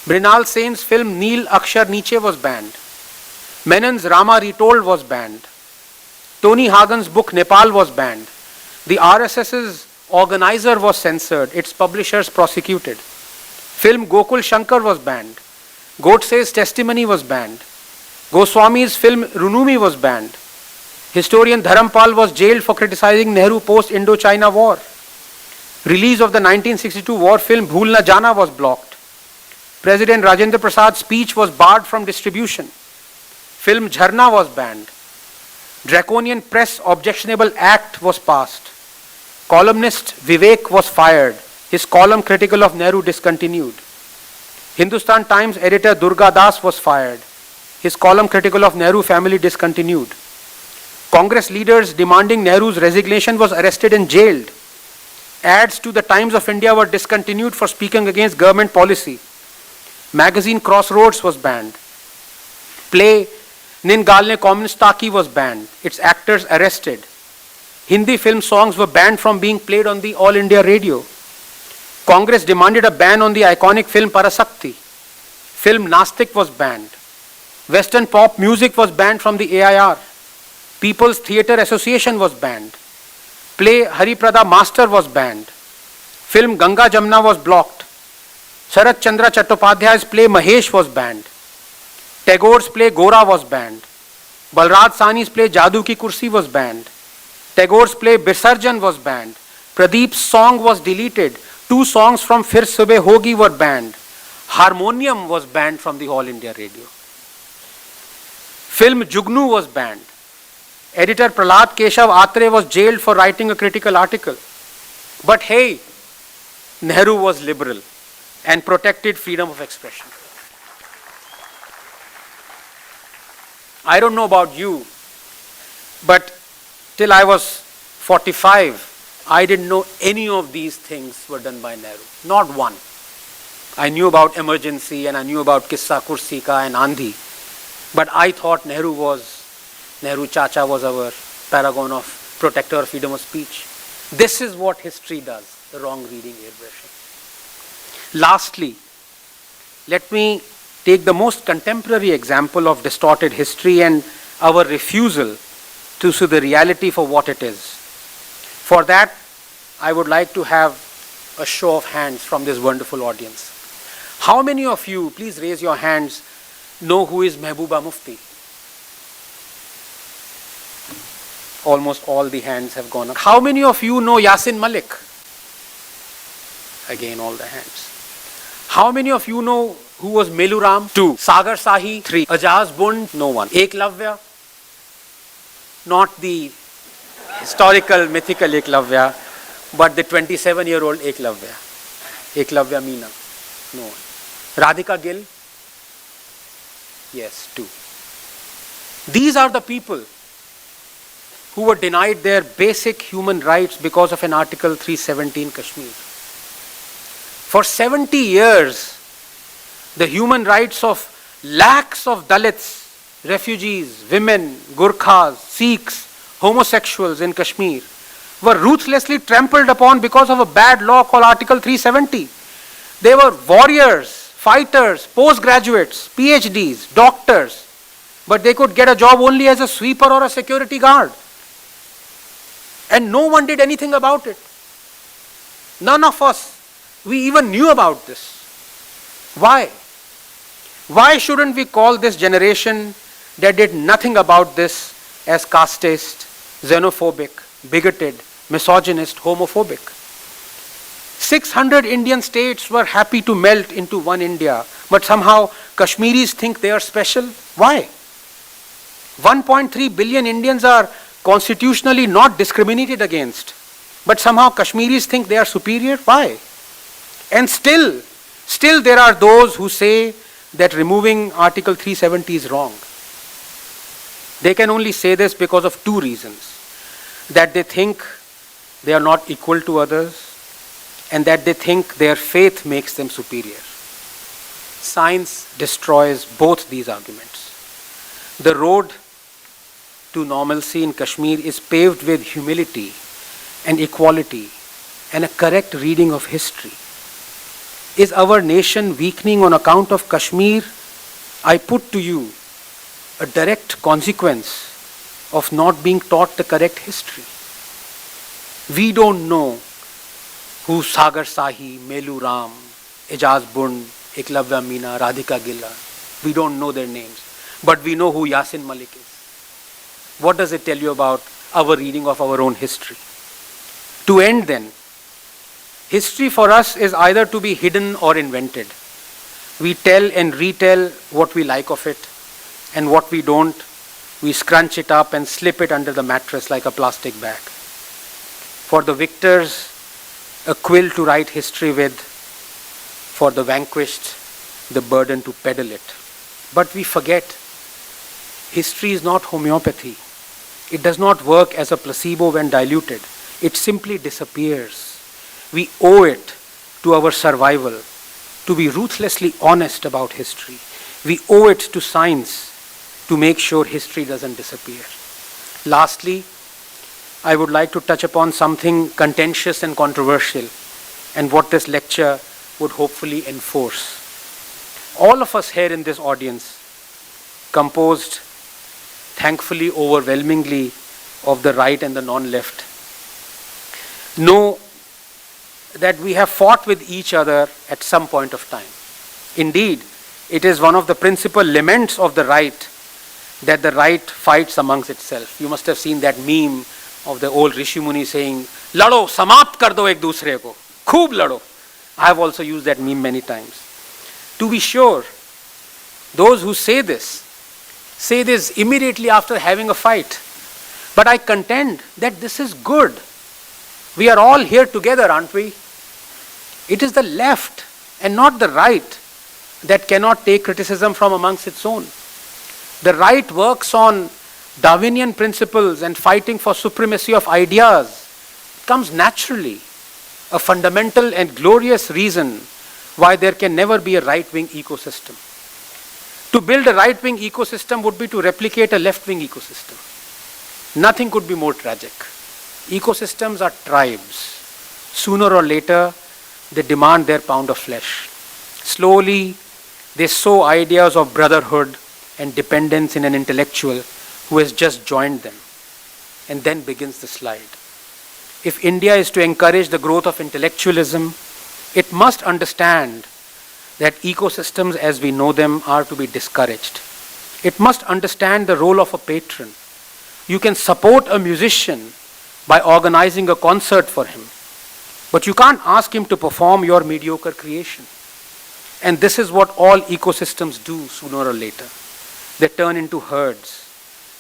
Mrinal Sen's film Neel Akshar Niche was banned. Menon's Rama Retold was banned. Tony Hagen's book Nepal was banned. The RSS's organizer was censored, its publishers prosecuted. Film Gokul Shankar was banned. Godse's Testimony was banned. Goswami's film Runumi was banned. Historian Dharampal was jailed for criticizing Nehru post-Indochina war. Release of the 1962 war film Bhool Na Jana was blocked. President Rajendra Prasad's speech was barred from distribution. Film Jharna was banned. Draconian Press Objectionable Act was passed. Columnist Vivek was fired. His column critical of Nehru discontinued. Hindustan Times editor Durga Das was fired. His column critical of Nehru family discontinued. Congress leaders demanding Nehru's resignation was arrested and jailed. Ads to the Times of India were discontinued for speaking against government policy. Magazine Crossroads was banned. Play Nin Galne Communistaki was banned. Its actors arrested. Hindi film songs were banned from being played on the All India radio. Congress demanded a ban on the iconic film Parasakti. Film Nastik was banned. Western pop music was banned from the AIR. People's Theatre Association was banned. Play Hariprada Master was banned. Film Ganga Jamna was blocked. Sharat Chandra Chattopadhyay's play Mahesh was banned. Tagore's play Gora was banned. Balraj Sahni's play Jadoo Ki Kursi was banned. Tagore's play Bisarjan was banned. Pradeep's song was deleted. 2 songs from Fir Subeh Hogi were banned. Harmonium was banned from the All India radio. Film Jugnu was banned. Editor Prahlad Keshav Atre was jailed for writing a critical article. But hey, Nehru was liberal and protected freedom of expression. I don't know about you, but till I was 45, I didn't know any of these things were done by Nehru. Not one. I knew about emergency and I knew about Kissa Kursi Ka and Andhi. But I thought Nehru Chacha was our paragon of protector of freedom of speech. This is what history does. the wrong reading, airbrushing. Lastly, let me take the most contemporary example of distorted history and our refusal to see the reality for what it is. For that, I would like to have a show of hands from this wonderful audience. How many of you, please raise your hands, know who is Mehbooba Mufti? Almost all the hands have gone up. How many of you know Yasin Malik? Again, all the hands. How many of you know who was Meluram? 2. Sagar Sahi? 3. Ajaz Bund? No one. Eklavya? Not the historical, mythical Eklavya, but the 27-year-old Eklavya. Eklavya Meena? No one. Radhika Gill? Yes, 2. These are the people who were denied their basic human rights because of an Article 317 Kashmir. For 70 years, the human rights of lakhs of Dalits, refugees, women, Gurkhas, Sikhs, homosexuals in Kashmir were ruthlessly trampled upon because of a bad law called Article 370. They were warriors, fighters, postgraduates, PhDs, doctors, but they could get a job only as a sweeper or a security guard. And no one did anything about it. None of us, we even knew about this. Why? Why shouldn't we call this generation that did nothing about this as casteist, xenophobic, bigoted, misogynist, homophobic? 600 Indian states were happy to melt into one India, but somehow Kashmiris think they are special. Why? 1.3 billion Indians are constitutionally not discriminated against, but somehow Kashmiris think they are superior. Why? And still there are those who say that removing Article 370 is wrong. They can only say this because of 2 reasons. That they think they are not equal to others, and that they think their faith makes them superior. Science destroys both these arguments. The road to normalcy in Kashmir is paved with humility and equality and a correct reading of history. Is our nation weakening on account of Kashmir? I put to you a direct consequence of not being taught the correct history. We don't know who Sagar Sahi, Melu Ram, Ejaz Bund, Eklavya Meena, Radhika Gill are. We don't know their names, but we know who Yasin Malik is. What does it tell you about our reading of our own history? To end then, history for us is either to be hidden or invented. We tell and retell what we like of it, and what we don't, we scrunch it up and slip it under the mattress like a plastic bag. For the victors, a quill to write history with; for the vanquished, the burden to peddle it. But we forget, history is not homeopathy. It does not work as a placebo when diluted. It simply disappears. We owe it to our survival to be ruthlessly honest about history. We owe it to science to make sure history doesn't disappear. Lastly, I would like to touch upon something contentious and controversial, and what this lecture would hopefully enforce. All of us here in this audience, composed thankfully overwhelmingly of the right and the non-left, know that we have fought with each other at some point of time. Indeed, it is one of the principal laments of the right that the right fights amongst itself. You must have seen that meme of the old Rishi Muni saying, "Lado, samapt kar do ek dusre ko, khoob lado." I have also used that meme many times. To be sure, those who say this immediately after having a fight. But I contend that this is good. We are all here together, aren't we? It is the left and not the right that cannot take criticism from amongst its own. The right works on Darwinian principles and fighting for supremacy of ideas. It comes naturally. A fundamental and glorious reason why there can never be a right-wing ecosystem. To build a right-wing ecosystem would be to replicate a left-wing ecosystem. Nothing could be more tragic. Ecosystems are tribes. Sooner or later, they demand their pound of flesh. Slowly, they sow ideas of brotherhood and dependence in an intellectual who has just joined them. And then begins the slide. If India is to encourage the growth of intellectualism, it must understand that ecosystems as we know them are to be discouraged. It must understand the role of a patron. You can support a musician by organizing a concert for him, but you can't ask him to perform your mediocre creation. And this is what all ecosystems do sooner or later. They turn into herds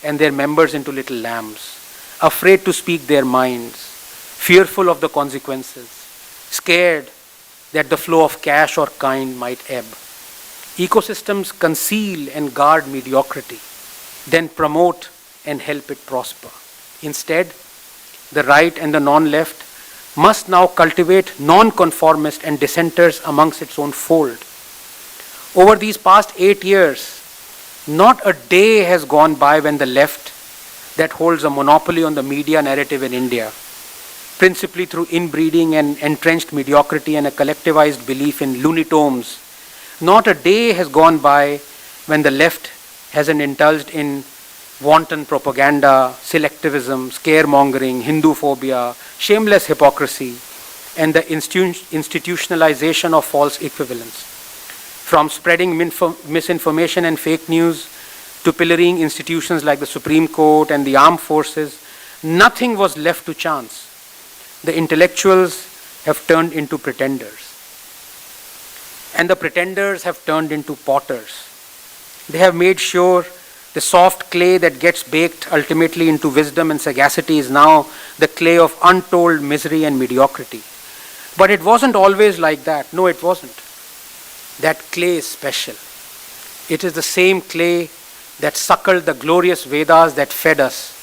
and their members into little lambs, afraid to speak their minds, fearful of the consequences, scared that the flow of cash or kind might ebb. Ecosystems conceal and guard mediocrity, then promote and help it prosper. Instead, the right and the non-left must now cultivate non-conformist and dissenters amongst its own fold. Over these past 8 years, not a day has gone by when the left, that holds a monopoly on the media narrative in India, principally through inbreeding and entrenched mediocrity and a collectivized belief in lunitomes, not a day has gone by when the left hasn't indulged in wanton propaganda, selectivism, scaremongering, Hindu-phobia, shameless hypocrisy, and the institutionalization of false equivalence. From spreading misinformation and fake news to pillorying institutions like the Supreme Court and the armed forces, nothing was left to chance. The intellectuals have turned into pretenders. And the pretenders have turned into potters. They have made sure the soft clay that gets baked ultimately into wisdom and sagacity is now the clay of untold misery and mediocrity. But it wasn't always like that. No, it wasn't. That clay is special. It is the same clay that suckled the glorious Vedas that fed us,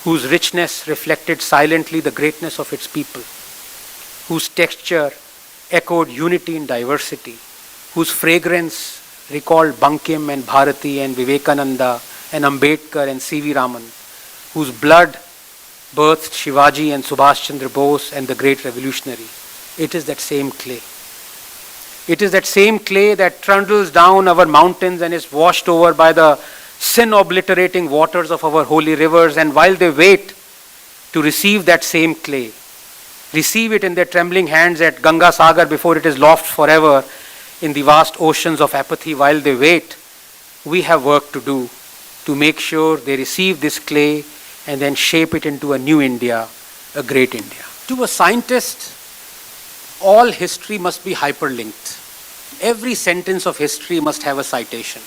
whose richness reflected silently the greatness of its people, whose texture echoed unity in diversity, whose fragrance recalled Bankim and Bharati and Vivekananda and Ambedkar and C.V. Raman, whose blood birthed Shivaji and Subhash Chandra Bose and the great revolutionary. It is that same clay. It is that same clay that trundles down our mountains and is washed over by the sin-obliterating waters of our holy rivers, and while they wait to receive that same clay, receive it in their trembling hands at Ganga Sagar before it is lost forever in the vast oceans of apathy, while they wait, we have work to do to make sure they receive this clay and then shape it into a new India, a great India. To a scientist, all history must be hyperlinked. Every sentence of history must have a citation.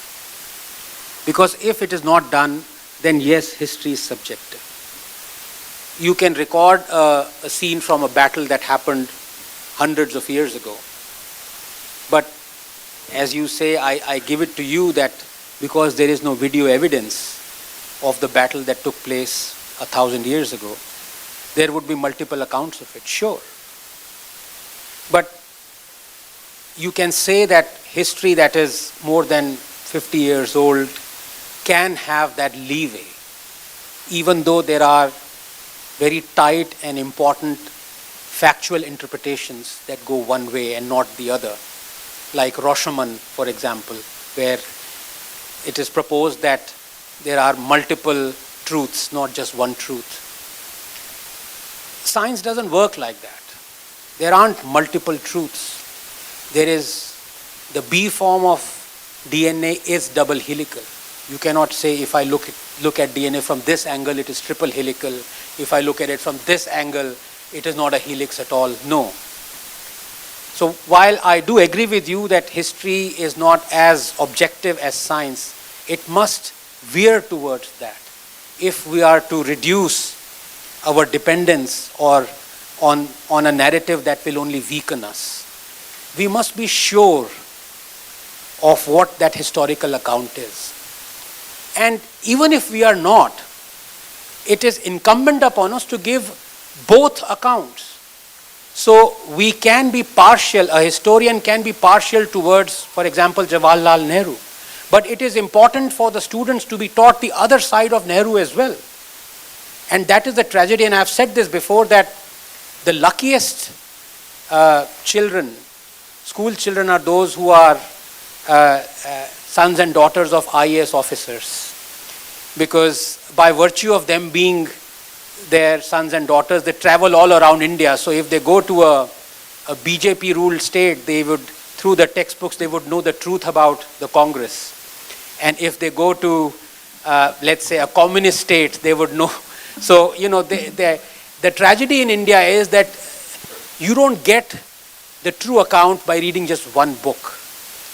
Because if it is not done, then yes, history is subjective. You can record a scene from a battle that happened hundreds of years ago. But as you say, I give it to you that because there is no video evidence of the battle that took place 1,000 years ago, there would be multiple accounts of it, sure. But you can say that history that is more than 50 years old can have that leeway, even though there are very tight and important factual interpretations that go one way and not the other. Like Rashomon, for example, where it is proposed that there are multiple truths, not just one truth. Science doesn't work like that. There aren't multiple truths. There is the B form of DNA is double helical. You cannot say if I look at DNA from this angle, it is triple helical. If I look at it from this angle, it is not a helix at all. No. So while I do agree with you that history is not as objective as science, it must veer towards that. If we are to reduce our dependence or on a narrative that will only weaken us, we must be sure of what that historical account is. And even if we are not, it is incumbent upon us to give both accounts. So we can be partial, a historian can be partial towards, for example, Jawaharlal Nehru. But it is important for the students to be taught the other side of Nehru as well. And that is the tragedy, and I have said this before, that the luckiest children, school children, are those who are sons and daughters of IAS officers, because by virtue of them being their sons and daughters, they travel all around India. So if they go to a BJP ruled state, they would, through the textbooks, they would know the truth about the Congress. And if they go to, let's say, a communist state, they would know. So, you know, the tragedy in India is that you don't get the true account by reading just one book.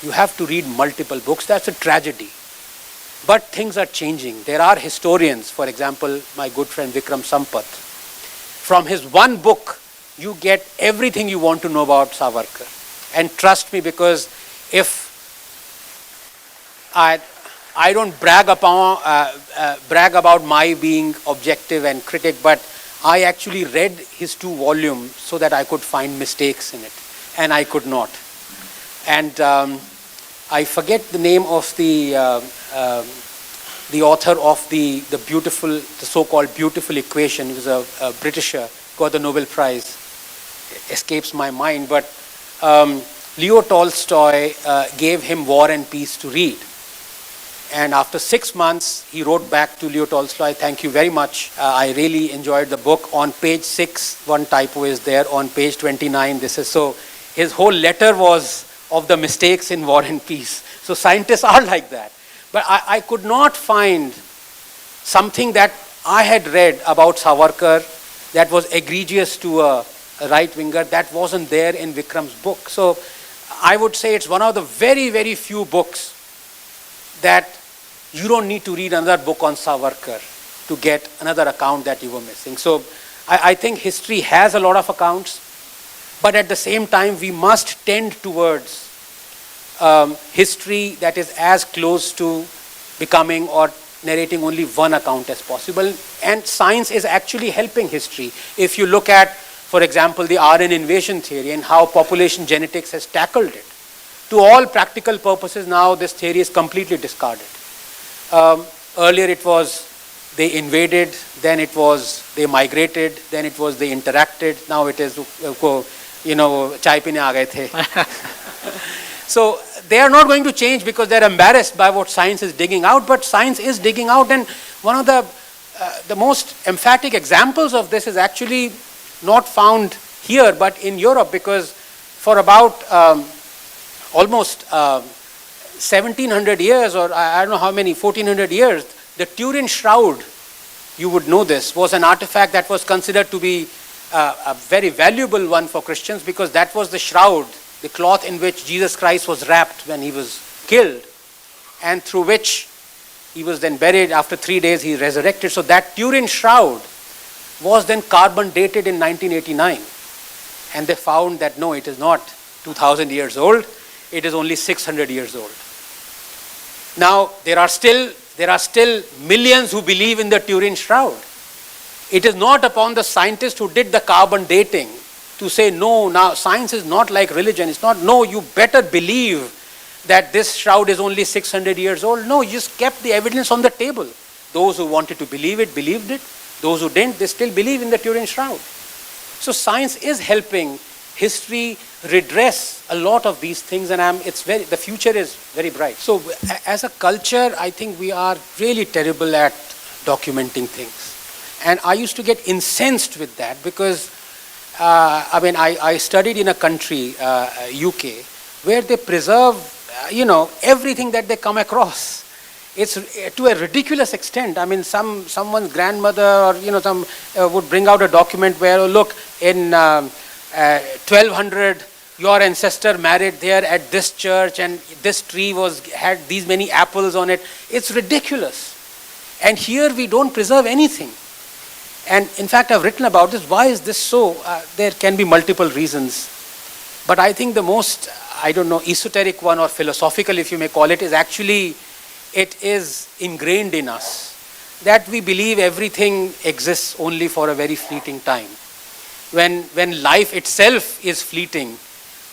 You have to read multiple books. That's a tragedy. But things are changing. There are historians, for example, my good friend Vikram Sampath. From his one book, you get everything you want to know about Savarkar. And trust me, because if I don't brag about my being objective and critic, but I actually read his 2 volumes so that I could find mistakes in it, and I could not. And I forget the name of the author of the so-called beautiful equation. He was a Britisher, got the Nobel Prize. It escapes my mind, but Leo Tolstoy gave him War and Peace to read. And after 6 months, he wrote back to Leo Tolstoy, "Thank you very much. I really enjoyed the book." On page 6, one typo is there. On page 29, this is so. His whole letter was of the mistakes in War and Peace. So scientists are like that. But I could not find something that I had read about Savarkar that was egregious to a right-winger that wasn't there in Vikram's book. So I would say it's one of the very, very few books that you don't need to read another book on Savarkar to get another account that you were missing. So I think history has a lot of accounts, but at the same time, we must tend towards history that is as close to becoming or narrating only one account as possible. And science is actually helping history. If you look at, for example, the RN invasion theory and how population genetics has tackled it, to all practical purposes now this theory is completely discarded. Earlier it was they invaded, then it was they migrated, then it was they interacted, now it is, chai pine aa gaye the. So they are not going to change because they are embarrassed by what science is digging out, but science is digging out. And one of the most emphatic examples of this is actually not found here but in Europe, because for about almost 1700 years, or I don't know how many, 1400 years, the Turin shroud, you would know this, was an artifact that was considered to be a very valuable one for Christians, because that was the shroud, the cloth in which Jesus Christ was wrapped when he was killed, and through which he was then buried. After 3 days he resurrected. So that Turin shroud was then carbon dated in 1989, and they found that no, it is not 2000 years old, it is only 600 years old. Now there are still millions who believe in the Turin shroud. It is not upon the scientists who did the carbon dating to say, no, now science is not like religion. It's not, no, you better believe that this shroud is only 600 years old. No, you just kept the evidence on the table. Those who wanted to believe it, believed it. Those who didn't, they still believe in the Turin shroud. So science is helping history redress a lot of these things, and the future is very bright. So as a culture, I think we are really terrible at documenting things. And I used to get incensed with that because, I studied in a country, UK, where they preserve, everything that they come across. It's to a ridiculous extent. I mean, someone's grandmother or, would bring out a document where, oh, look, in 1200, your ancestor married there at this church, and this tree had these many apples on it. It's ridiculous. And here we don't preserve anything. And in fact, I've written about this. Why is this so? There can be multiple reasons. But I think the most, esoteric one or philosophical, if you may call it, is actually, it is ingrained in us that we believe everything exists only for a very fleeting time. When life itself is fleeting,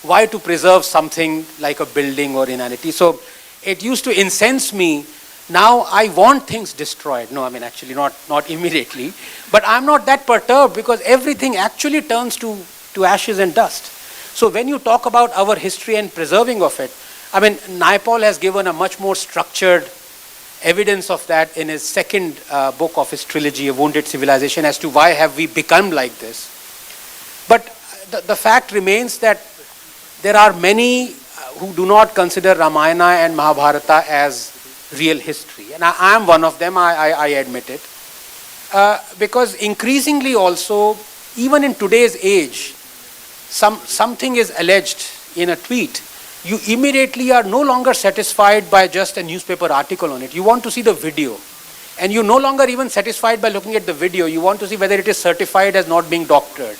why to preserve something like a building or inanity? So it used to incense me Now I want things destroyed. No, I mean actually not immediately, but I'm not that perturbed because everything actually turns to ashes and dust. So when you talk about our history and preserving of it, I mean, Naipaul has given a much more structured evidence of that in his second book of his trilogy, A Wounded Civilization, as to why have we become like this. But the fact remains that there are many who do not consider Ramayana and Mahabharata as real history. And I am one of them, I admit it. Because increasingly also, even in today's age, something is alleged in a tweet, you immediately are no longer satisfied by just a newspaper article on it. You want to see the video. And you're no longer even satisfied by looking at the video. You want to see whether it is certified as not being doctored.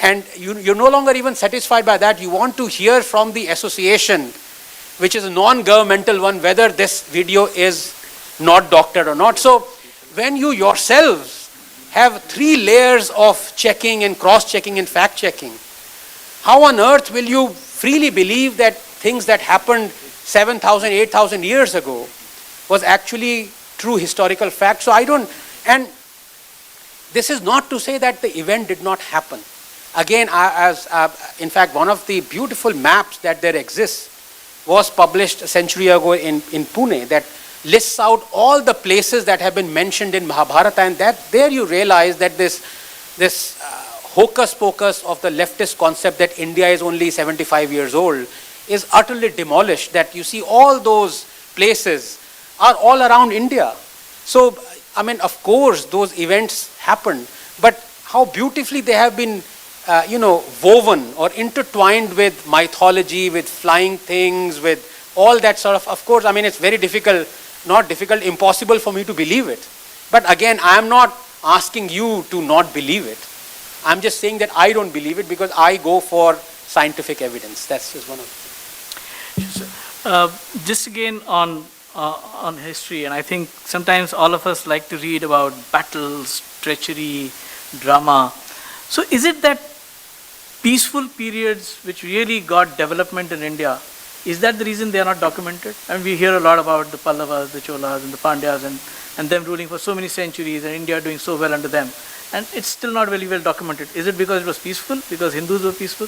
And you're no longer even satisfied by that. You want to hear from the association, which is a non-governmental one, whether this video is not doctored or not. So when you yourselves have 3 layers of checking and cross-checking and fact-checking, how on earth will you freely believe that things that happened 7,000, 8,000 years ago was actually true historical fact? So and this is not to say that the event did not happen. Again, in fact, one of the beautiful maps that there exists was published a century ago in Pune that lists out all the places that have been mentioned in Mahabharata, and that there you realize that this hocus pocus of the leftist concept that India is only 75 years old is utterly demolished, that you see all those places are all around India. So, I mean, of course, those events happened, but how beautifully they have been woven or intertwined with mythology, with flying things, with all that sort of course, I mean, it's very difficult, not difficult, impossible for me to believe it. But again, I am not asking you to not believe it. I'm just saying that I don't believe it because I go for scientific evidence. That's just one of them. Just again on history, and I think sometimes all of us like to read about battles, treachery, drama. So is it that peaceful periods which really got development in India, is that the reason they are not documented? I mean, we hear a lot about the Pallavas, the Cholas, and the Pandyas, and them ruling for so many centuries, and India doing so well under them. And it's still not very well documented. Is it because it was peaceful? Because Hindus were peaceful?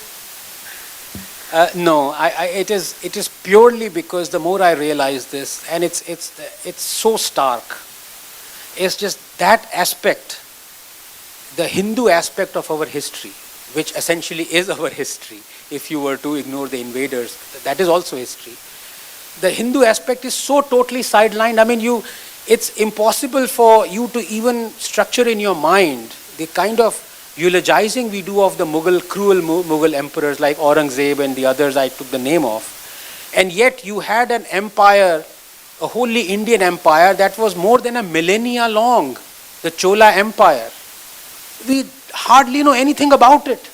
No, it is purely because the more I realize this, and it's so stark. It's just that aspect, the Hindu aspect of our history, which essentially is our history. If you were to ignore the invaders, that is also history. The Hindu aspect is so totally sidelined. I mean, it's impossible for you to even structure in your mind the kind of eulogizing we do of the cruel Mughal emperors like Aurangzeb and the others I took the name of. And yet you had an empire, a wholly Indian empire that was more than a millennia long, the Chola Empire. We hardly know anything about it.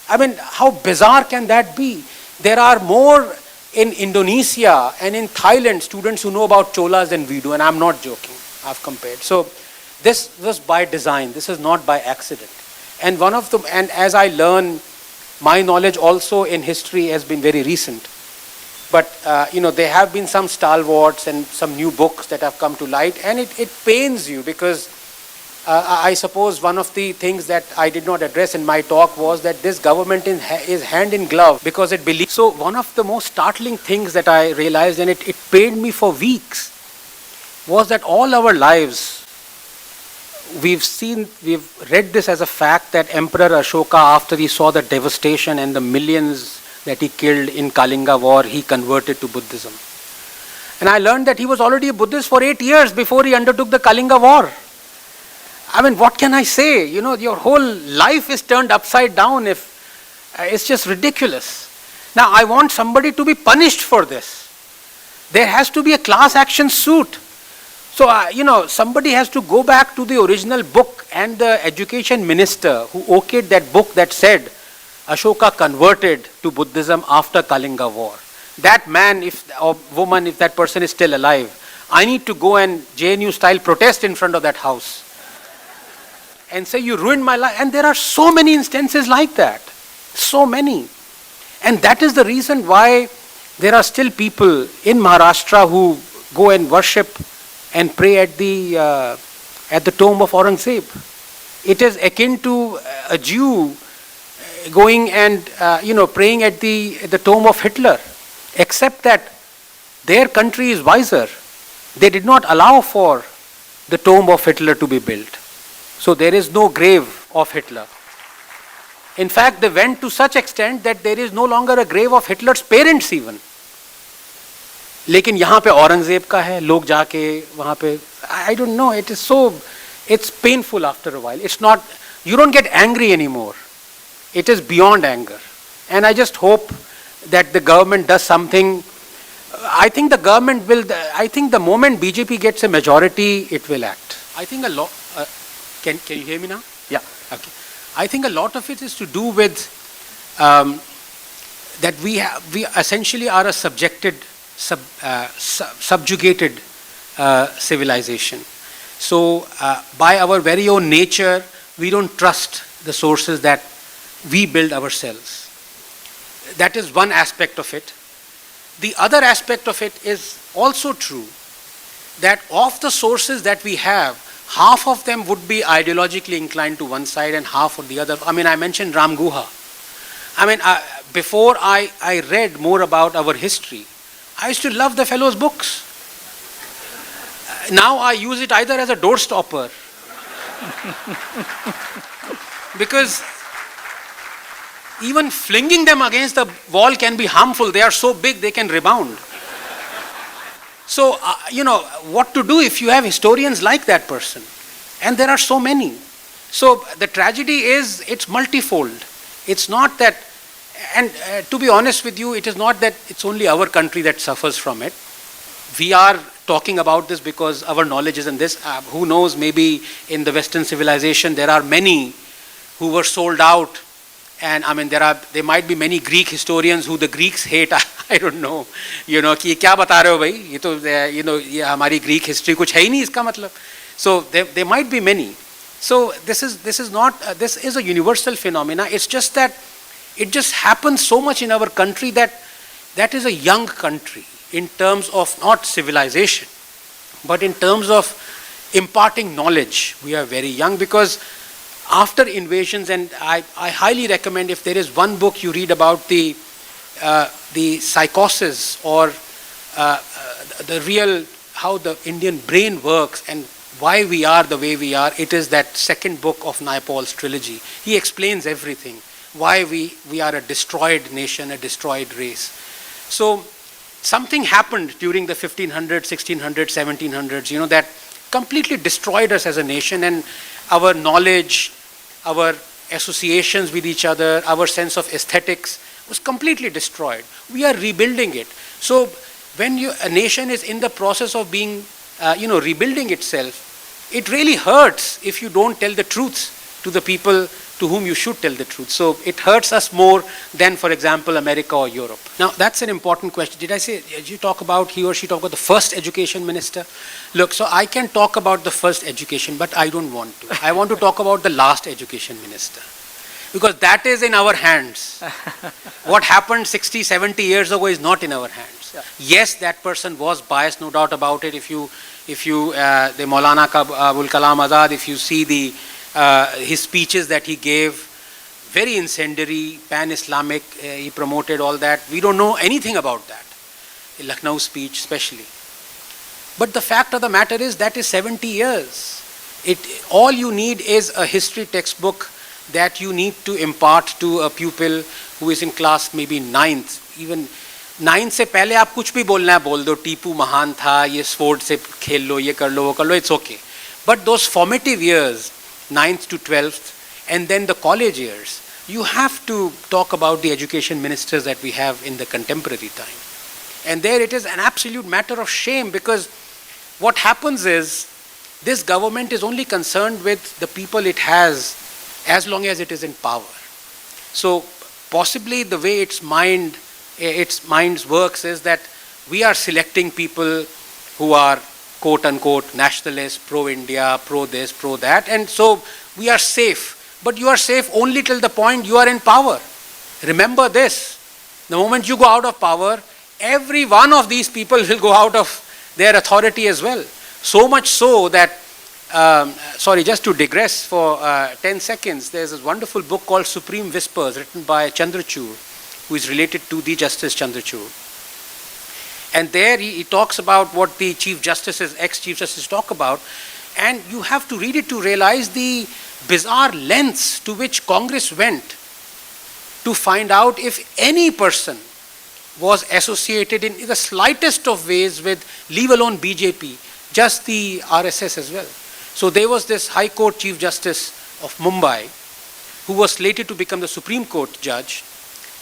I mean, how bizarre can that be? There are more in Indonesia and in Thailand students who know about Cholas than we do, and I'm not joking. I've compared. So this was by design. This is not by accident. And and as I learn, my knowledge also in history has been very recent. But there have been some stalwarts and some new books that have come to light, and it pains you because I suppose one of the things that I did not address in my talk was that this government is hand in glove because it believes. So one of the most startling things that I realized, and it pained me for weeks, was that all our lives, we've read this as a fact that Emperor Ashoka, after he saw the devastation and the millions that he killed in Kalinga war, he converted to Buddhism. And I learned that he was already a Buddhist for 8 years before he undertook the Kalinga war. I mean, what can I say? Your whole life is turned upside down if it's just ridiculous. Now, I want somebody to be punished for this. There has to be a class action suit. So, somebody has to go back to the original book, and the education minister who okayed that book that said Ashoka converted to Buddhism after Kalinga war. That man, or woman, if that person is still alive, I need to go and JNU style protest in front of that house and say, you ruined my life. And there are so many instances like that. So many. And that is the reason why there are still people in Maharashtra who go and worship and pray at the tomb of Aurangzeb. It is akin to a Jew going and praying at the tomb of Hitler, except that their country is wiser. They did not allow for the tomb of Hitler to be built. So there is no grave of Hitler. In fact, they went to such extent that there is no longer a grave of Hitler's parents even. लेकिन यहाँ पे औरंगजेब का है, लोग जाके वहाँ पे, I don't know, it's painful after a while. It's not, you don't get angry anymore. It is beyond anger. And I just hope that the government does something. I think the government will, I think the moment BJP gets a majority, it will act. I think a lot, can you hear me now? Yeah. Okay. I think a lot of it is to do with that we essentially are a subjugated civilization. So by our very own nature, we don't trust the sources that we build ourselves. That is one aspect of it. The other aspect of it is also true, that of the sources that we have, half of them would be ideologically inclined to one side and half on the other. I mean, I mentioned Ram Guha. I mean, before I read more about our history, I used to love the fellow's books. Now I use it either as a doorstopper, because even flinging them against the wall can be harmful. They are so big, they can rebound. So, what to do if you have historians like that person? And there are so many. So, the tragedy is, it's multifold. It's not that, and to be honest with you, it is not that it's only our country that suffers from it. We are talking about this because our knowledge is in this. Who knows, maybe in the Western civilization, there are many who were sold out. And I mean, there might be many Greek historians who the Greeks hate. I don't know, कि क्या बता रहे हो भाई? ये तो, ये हमारी Greek history कुछ है ही नहीं इसका मतलब. So there might be many. So this is a universal phenomena. It's just that it just happens so much in our country that is a young country in terms of not civilization, but in terms of imparting knowledge. We are very young because after invasions, and I highly recommend, if there is one book you read about the psychosis or the real, how the Indian brain works and why we are the way we are, it is that second book of Naipaul's trilogy. He explains everything, why we are a destroyed nation, a destroyed race. So something happened during the 1500s, 1600s, 1700s, that completely destroyed us as a nation, and our knowledge, our associations with each other, our sense of aesthetics was completely destroyed. We are rebuilding it. So when a nation is in the process of being, rebuilding itself, it really hurts if you don't tell the truth to the people to whom you should tell the truth. So it hurts us more than, for example, America or Europe. Now, that's an important question. Did you talk about, he or she talk about the first education minister? Look, so I can talk about the first education, but I don't want to. I want to talk about the last education minister, because that is in our hands. What happened 60, 70 years ago is not in our hands. Yeah. Yes, that person was biased, no doubt about it. If you the Maulana Abul Kalam Azad, if you see his speeches that he gave, very incendiary, pan-Islamic, he promoted all that. We don't know anything about that, the Lucknow speech especially. But the fact of the matter is that is 70 years. All you need is a history textbook that you need to impart to a pupil who is in class maybe 9th, even 9th से पहले आप कुछ भी बोलना है बोल दो, टीपू महान था, ये स्पोर्ट से खेल लो, ये कर लो, वो कर लो, it's okay. But those formative years, 9th to 12th, and then the college years, you have to talk about the education ministers that we have in the contemporary time. And there it is an absolute matter of shame, because what happens is this government is only concerned with the people it has as long as it is in power. So possibly the way its mind works is that we are selecting people who are quote unquote nationalists, pro-India, pro-this, pro-that, and so we are safe. But you are safe only till the point you are in power. Remember this, the moment you go out of power, every one of these people will go out of their authority as well. So much so that, sorry, just to digress for 10 seconds, there's this wonderful book called Supreme Whispers, written by Chandrachud, who is related to the Justice Chandrachud. And there he talks about what the Chief Justices, ex-Chief Justices talk about, and you have to read it to realize the bizarre lengths to which Congress went to find out if any person was associated in the slightest of ways with, leave alone BJP, just the RSS as well. So there was this High Court Chief Justice of Mumbai who was slated to become the Supreme Court judge,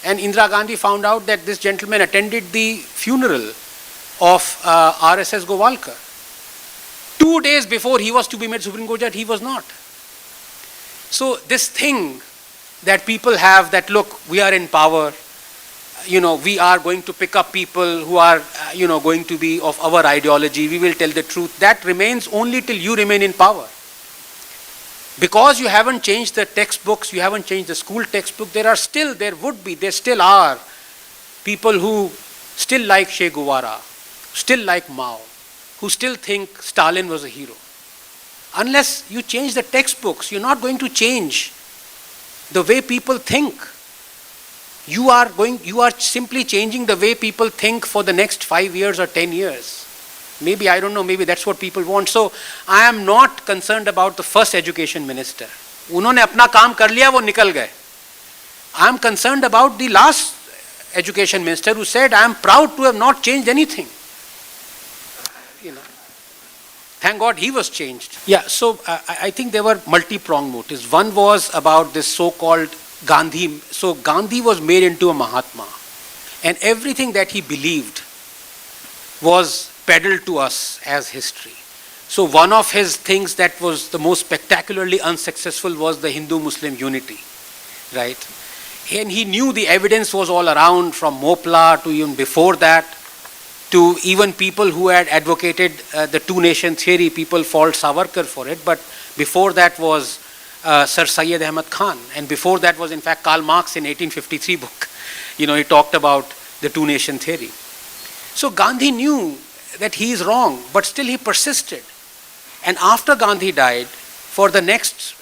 and Indira Gandhi found out that this gentleman attended the funeral of RSS Gowalkar. 2 days before he was to be made Supreme Court judge, he was not. So this thing that people have that, look, we are in power, we are going to pick up people who are, going to be of our ideology, we will tell the truth, that remains only till you remain in power. Because you haven't changed the textbooks, you haven't changed the school textbook, there still are people who still like Che Guevara, still like Mao, who still think Stalin was a hero. Unless you change the textbooks, you're not going to change the way people think. You are simply changing the way people think for the next 5 years or 10 years. Maybe, I don't know, maybe that's what people want. So, I am not concerned about the first education minister. उन्होंने अपना काम कर लिया, वो निकल गए. I am concerned about the last education minister who said, I am proud to have not changed anything. Thank God he was changed. Yeah, so I think there were multi-pronged motives. One was about this so-called Gandhi. So Gandhi was made into a Mahatma, and everything that he believed was peddled to us as history. So one of his things that was the most spectacularly unsuccessful was the Hindu-Muslim unity, right? And he knew the evidence was all around, from Mopla to even before that, to even people who had advocated the two-nation theory. People fault Savarkar for it, but before that was Sir Syed Ahmad Khan, and before that was in fact Karl Marx in 1853 book. He talked about the two-nation theory. So Gandhi knew that he is wrong, but still he persisted. And after Gandhi died, for the next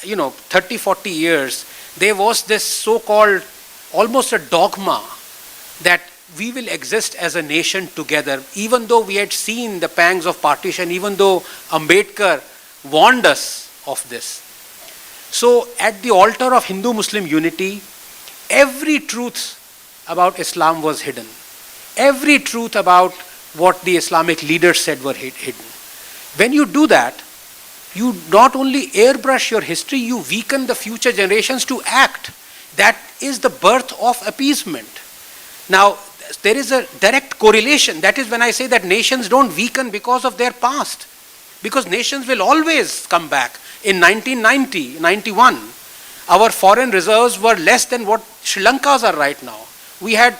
30, 40 years, there was this so-called almost a dogma that we will exist as a nation together, even though we had seen the pangs of partition, even though Ambedkar warned us of this. So at the altar of Hindu-Muslim unity, every truth about Islam was hidden. Every truth about what the Islamic leaders said were hidden. When you do that, you not only airbrush your history, you weaken the future generations to act. That is the birth of appeasement. Now, there is a direct correlation. That is when I say that nations don't weaken because of their past. Because nations will always come back. In 1990, 91, our foreign reserves were less than what Sri Lanka's are right now. We had,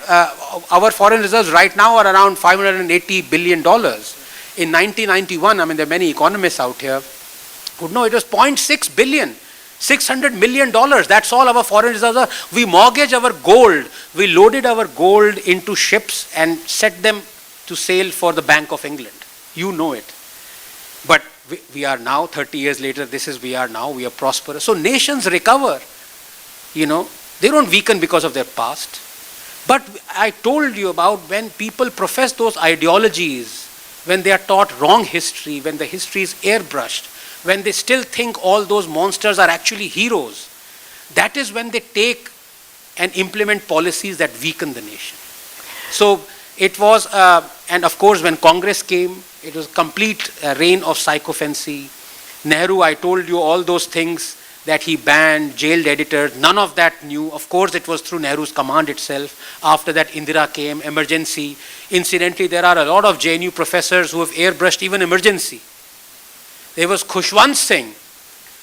our foreign reserves right now are around $580 billion. In 1991, I mean, there are many economists out here who know it was 0.6 billion, $600 million. That's all our foreign reserves are. We mortgaged our gold. We loaded our gold into ships and set them to sail for the Bank of England. You know it. But we are now, 30 years later, we are prosperous. So nations recover. They don't weaken because of their past. But I told you about when people profess those ideologies, when they are taught wrong history, when the history is airbrushed, when they still think all those monsters are actually heroes, that is when they take and implement policies that weaken the nation. So it was, and of course when Congress came, it was complete reign of sycophancy. Nehru, I told you all those things that he banned, jailed editors, none of that new. Of course it was through Nehru's command itself. After that Indira came, emergency. Incidentally, there are a lot of JNU professors who have airbrushed even emergency. There was Khushwant Singh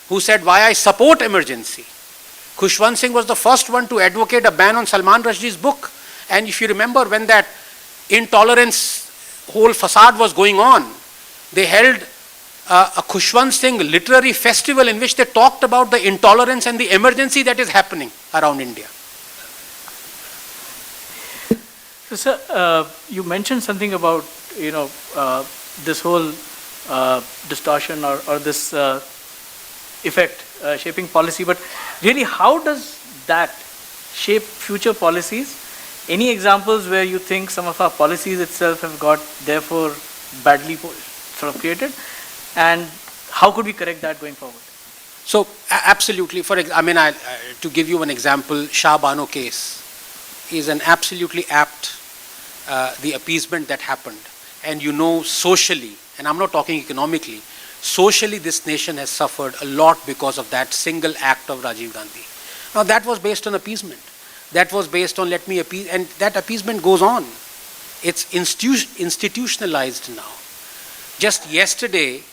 who said, why I support emergency. Khushwant Singh was the first one to advocate a ban on Salman Rushdie's book. And if you remember, when that intolerance whole facade was going on, they held a Khushwant Singh literary festival in which they talked about the intolerance and the emergency that is happening around India. So, sir, you mentioned something about, this whole distortion or this effect shaping policy, but really how does that shape future policies? Any examples where you think some of our policies itself have got therefore badly sort of created, and how could we correct that going forward? So absolutely, to give you an example, Shah Bano case is an absolutely apt, the appeasement that happened. And you know, socially, and I'm not talking economically, socially this nation has suffered a lot because of that single act of Rajiv Gandhi. Now that was based on appeasement. That was based on let me appease, and that appeasement goes on. It's institutionalized now. Just yesterday,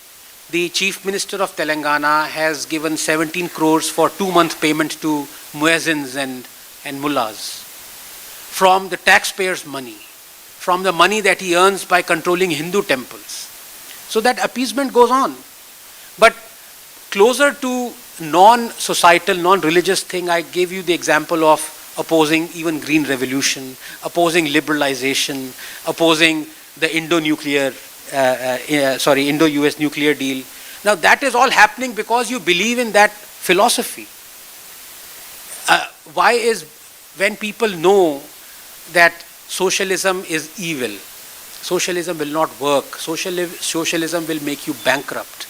the Chief Minister of Telangana has given 17 crores for 2-month payment to muezzins and mullahs from the taxpayers' money, from the money that he earns by controlling Hindu temples. So that appeasement goes on. But closer to non-societal, non-religious thing, I gave you the example of opposing even green revolution, opposing liberalization, opposing the Indo-US nuclear deal. Now that is all happening because you believe in that philosophy. Why is when people know that socialism is evil, socialism will not work, socialism will make you bankrupt.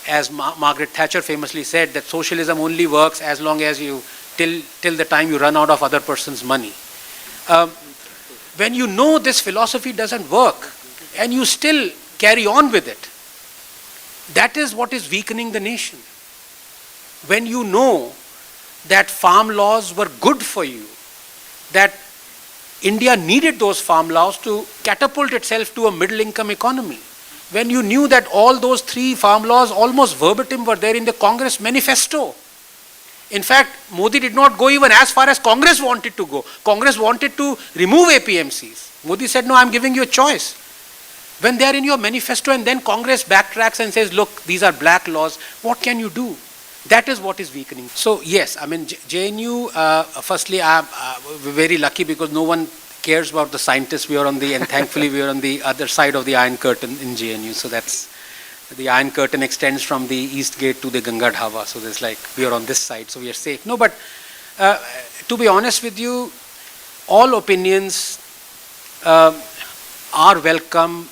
As Margaret Thatcher famously said, that socialism only works as long as you till the time you run out of other person's money. When you know this philosophy doesn't work and you still carry on with it, that is what is weakening the nation. When you know that farm laws were good for you, that India needed those farm laws to catapult itself to a middle income economy. When you knew that all those 3 farm laws almost verbatim were there in the Congress manifesto. In fact, Modi did not go even as far as Congress wanted to go. Congress wanted to remove APMCs. Modi said, no, I'm giving you a choice. When they are in your manifesto and then Congress backtracks and says, look, these are black laws, what can you do? That is what is weakening. So yes, I mean, JNU, firstly, we're very lucky because no one cares about the scientists. We are on the, and thankfully we are on the other side of the Iron Curtain in JNU. So that's, the Iron Curtain extends from the East Gate to the Ganga Dhaba. So there's like, we are on this side, so we are safe. No, but to be honest with you, all opinions are welcome.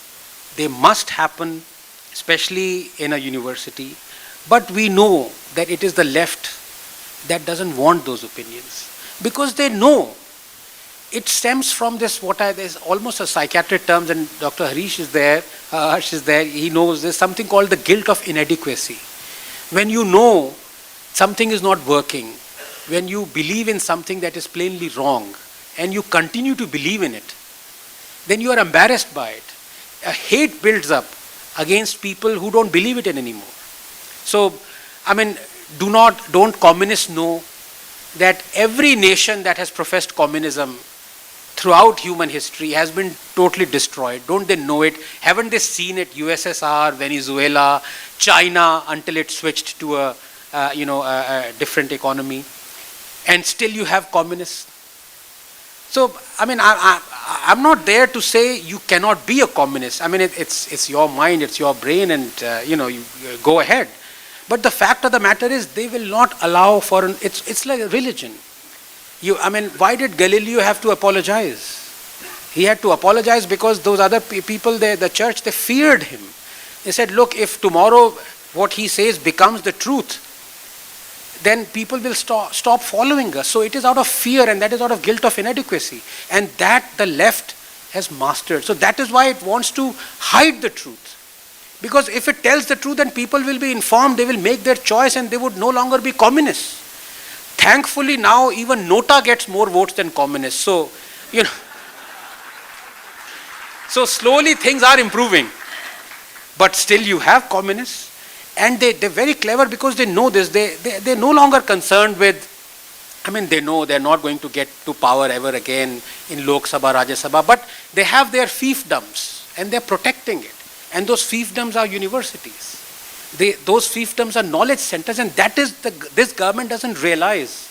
They must happen, especially in a university. But we know that it is the left that doesn't want those opinions because they know it stems from this, there's almost a psychiatric term, and Dr. Harsh is there, he knows there's something called the guilt of inadequacy. When you know something is not working, when you believe in something that is plainly wrong, and you continue to believe in it, then you are embarrassed by it. A hate builds up against people who don't believe it anymore. So, I mean, don't communists know that every nation that has professed communism throughout human history has been totally destroyed? Don't they know it? Haven't they seen it? USSR, Venezuela, China, until it switched to a different economy, and still you have communists. So, I mean, I'm not there to say you cannot be a communist. I mean, it's your mind, it's your brain, and you go ahead. But the fact of the matter is, they will not allow for it's like a religion. Why did Galileo have to apologize? He had to apologize because those other people, the church, they feared him. They said, look, if tomorrow what he says becomes the truth, then people will stop following us. So it is out of fear, and that is out of guilt of inadequacy. And that the left has mastered. So that is why it wants to hide the truth. Because if it tells the truth, then people will be informed, they will make their choice, and they would no longer be communists. Thankfully now even Nota gets more votes than communists. So, so slowly things are improving. But still you have communists, and they're very clever because they know this. They're no longer concerned with, they know they're not going to get to power ever again in Lok Sabha, Rajya Sabha, but they have their fiefdoms and they're protecting it. And those fiefdoms are universities. Those fiefdoms are knowledge centers, and that is this government doesn't realize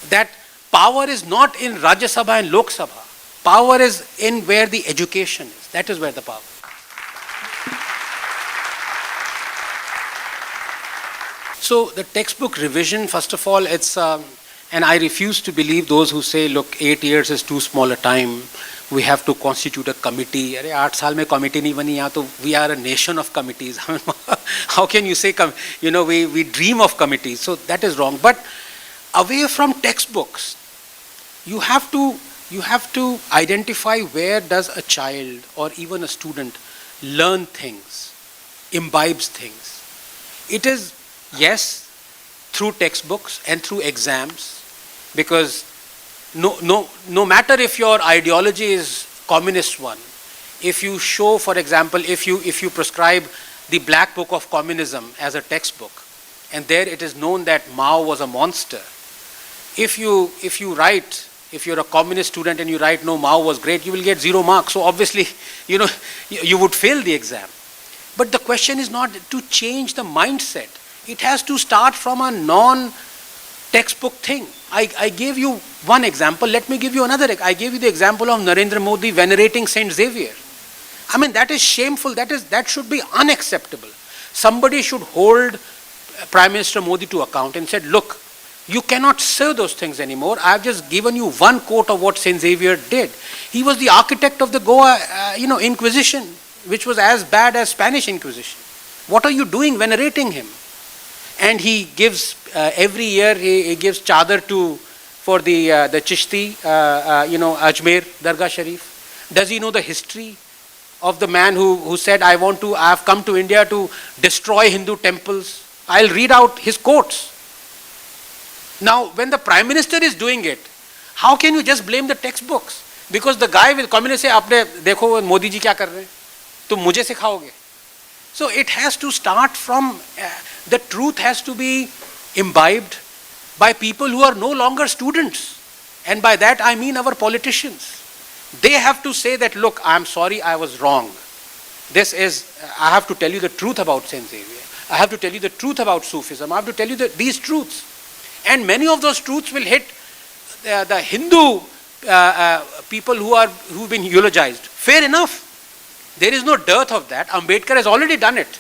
that power is not in Rajya Sabha and Lok Sabha. Power is in where the education is. That is where the power. So the textbook revision, first of all, it's, and I refuse to believe those who say, look, 8 years is too small a time, we have to constitute a committee. अरे 8 साल में committee नहीं बनी यहाँ तो we are a nation of committees. How can you say, we dream of committees? So that is wrong. But away from textbooks, you have to identify where does a child or even a student learn things, imbibes things. It is, yes, through textbooks and through exams, because no matter if your ideology is communist one, if you show, for example, if you prescribe the Black Book of Communism as a textbook, and there it is known that Mao was a monster, if you write, if you're a communist student and you write, no, Mao was great, you will get 0 marks. So obviously, you would fail the exam. But the question is not to change the mindset. It has to start from a non-textbook thing. I gave you one example. Let me give you another. I gave you the example of Narendra Modi venerating Saint Xavier. I mean, that is shameful. That should be unacceptable. Somebody should hold Prime Minister Modi to account and said, look, you cannot say those things anymore. I have just given you one quote of what Saint Xavier did. He was the architect of the Goa, Inquisition, which was as bad as Spanish Inquisition. What are you doing venerating him? And he gives every year he gives chadar for the Chishti, Ajmer Dargah Sharif. Does he know the history of the man who said, I have come to India to destroy Hindu temples? I'll read out his quotes. Now, when the Prime Minister is doing it, how can you just blame the textbooks? Because the guy will come in and say, "Apne dekho Modi ji kya kar rahe hain? Tum mujhe sikhaoge." So it has to start from, the truth has to be imbibed by people who are no longer students. And by that I mean our politicians. They have to say that, look, I'm sorry, I was wrong. I have to tell you the truth about Saint Xavier. I have to tell you the truth about Sufism. I have to tell you these truths. And many of those truths will hit the Hindu people who've been eulogized. Fair enough. There is no dearth of that. Ambedkar has already done it.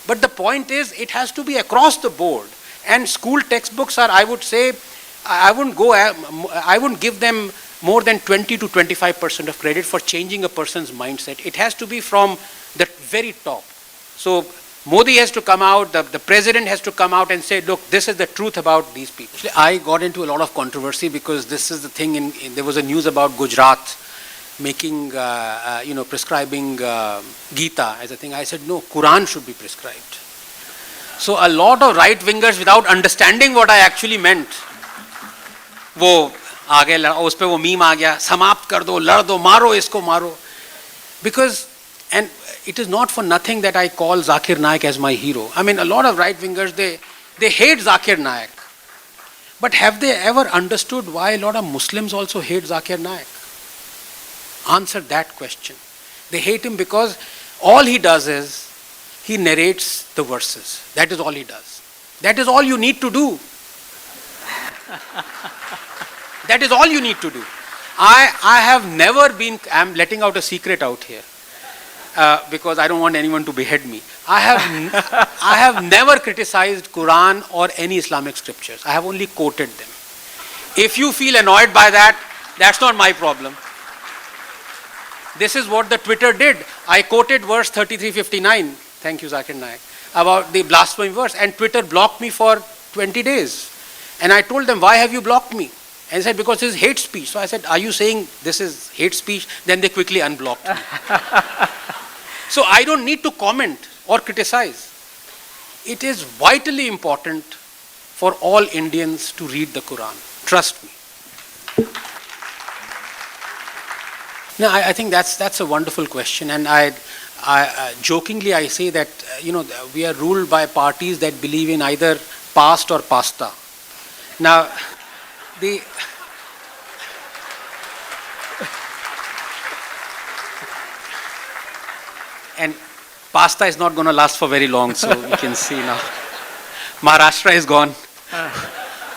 But the point is, it has to be across the board. And school textbooks are, I would say, I wouldn't give them more than 20 to 25% of credit for changing a person's mindset. It has to be from the very top. So Modi has to come out, the president has to come out and say, look, this is the truth about these people. Actually, I got into a lot of controversy because this is the thing, there was a news about Gujarat making, prescribing Gita as a thing. I said, no, Quran should be prescribed. So a lot of right-wingers, without understanding what I actually meant, वो आ गए, उस पे वो meme आ गया, समाप्त कर दो, लड़ दो, मारो इसको, मारो. Because, and it is not for nothing that I call Zakir Naik as my hero. I mean, a lot of right-wingers, they hate Zakir Naik. But have they ever understood why a lot of Muslims also hate Zakir Naik? Answer that question. They hate him because all he does is, he narrates the verses. That is all he does. That is all you need to do. That is all you need to do. I have never been, I'm letting out a secret out here, because I don't want anyone to behead me. I have never criticized Quran or any Islamic scriptures. I have only quoted them. If you feel annoyed by that, that's not my problem. This is what the Twitter did. I quoted verse 3359, thank you Zakir Naik, about the blasphemy verse, and Twitter blocked me for 20 days. And I told them, why have you blocked me? And said, because this is hate speech. So I said, are you saying this is hate speech? Then they quickly unblocked me. So I don't need to comment or criticize. It is vitally important for all Indians to read the Quran. Trust me. Now, I think that's a wonderful question. And I jokingly I say that, we are ruled by parties that believe in either past or pasta. Now, and pasta is not going to last for very long, so we can see now. Maharashtra is gone.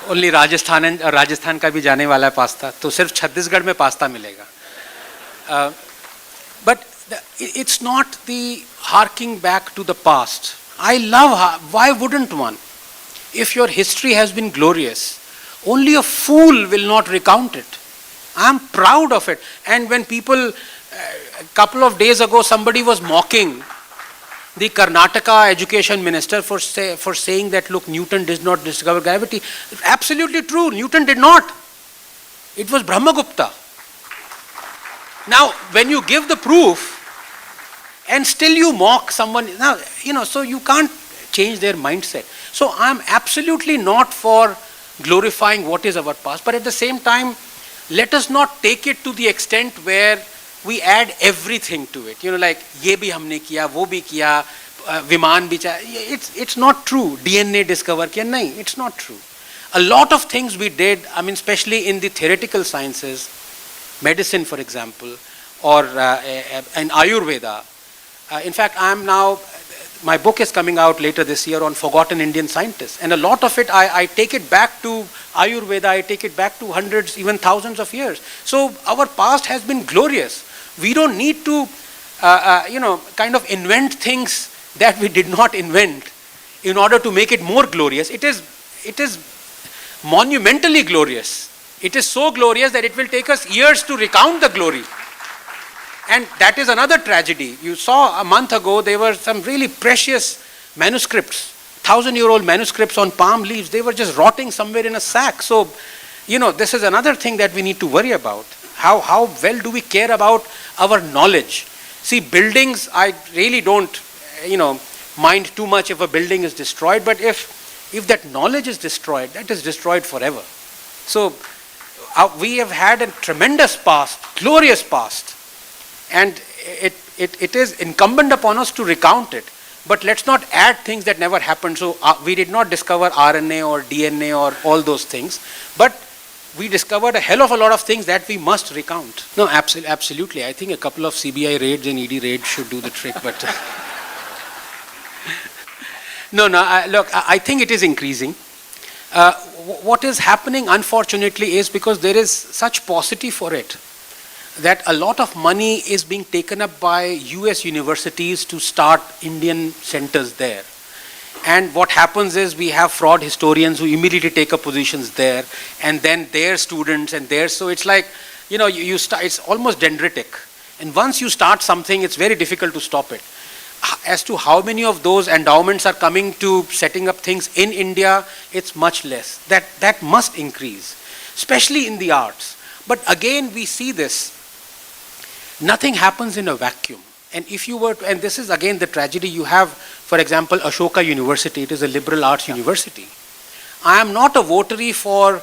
Only Rajasthan का भी जाने वाला है pasta. तो सिर्फ छत्तीसगढ़ में pasta मिलेगा. But it's not the harking back to the past. I love, why wouldn't one? If your history has been glorious, only a fool will not recount it. I'm proud of it. And when people, a couple of days ago, somebody was mocking the Karnataka education minister for saying that, look, Newton did not discover gravity. Absolutely true, Newton did not. It was Brahmagupta. Now, when you give the proof and still you mock someone, now, so you can't change their mindset. So I'm absolutely not for glorifying what is our past, but at the same time, let us not take it to the extent where we add everything to it. Like, ye bhi humne kiya, wo bhi kiya, viman bhi cha. It's not true. DNA discover kiya. Nahi, it's not true. A lot of things we did, especially in the theoretical sciences, medicine, for example, or in Ayurveda. In fact, my book is coming out later this year on forgotten Indian scientists. And a lot of it, I take it back to Ayurveda, I take it back to hundreds, even thousands of years. So our past has been glorious. We don't need to, kind of invent things that we did not invent in order to make it more glorious. It is monumentally glorious. It is so glorious that it will take us years to recount the glory. And that is another tragedy. You saw a month ago, there were some really precious manuscripts, 1,000-year-old manuscripts on palm leaves. They were just rotting somewhere in a sack. So, this is another thing that we need to worry about. How well do we care about our knowledge? See, buildings, I really don't, mind too much if a building is destroyed, but if that knowledge is destroyed, that is destroyed forever. So, we have had a tremendous past, glorious past, and it is incumbent upon us to recount it. But let's not add things that never happened. So we did not discover RNA or DNA or all those things, but we discovered a hell of a lot of things that we must recount. No, absolutely. I think a couple of CBI raids and ED raids should do the trick, but look, I think it is increasing. What is happening, unfortunately, is because there is such paucity for it, that a lot of money is being taken up by US universities to start Indian centers there. And what happens is we have fraud historians who immediately take up positions there, and then their students and theirs. So it's like, you start, it's almost dendritic. And once you start something, it's very difficult to stop it. As to how many of those endowments are coming to setting up things in India, it's much less. That must increase, especially in the arts. But again, we see this. Nothing happens in a vacuum. And if you were to, and this is again the tragedy, you have, for example, Ashoka University, it is a liberal arts university. I am not a votary for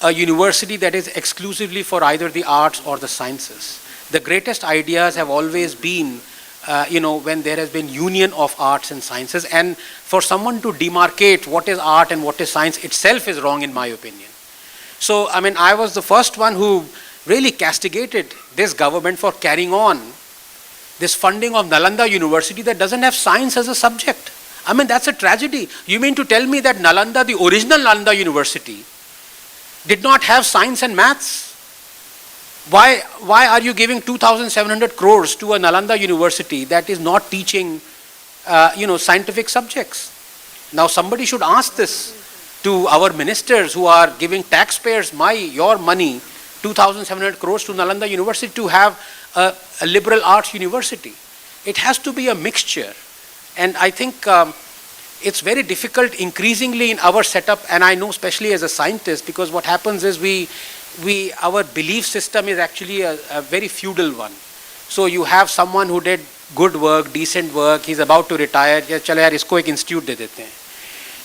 a university that is exclusively for either the arts or the sciences. The greatest ideas have always been, when there has been union of arts and sciences, and for someone to demarcate what is art and what is science itself is wrong in my opinion. So, I was the first one who really castigated this government for carrying on this funding of Nalanda University that doesn't have science as a subject. That's a tragedy. You mean to tell me that Nalanda, the original Nalanda University, did not have science and maths? Why are you giving 2,700 crores to a Nalanda University that is not teaching, scientific subjects? Now somebody should ask this to our ministers who are giving taxpayers your money, 2,700 crores to Nalanda University to have a liberal arts university. It has to be a mixture. And I think it's very difficult increasingly in our setup, and I know especially as a scientist, because what happens is our belief system is actually a very feudal one. So you have someone who did good work, decent work, he's about to retire, chalo yaar, isko ek institute de dete hain.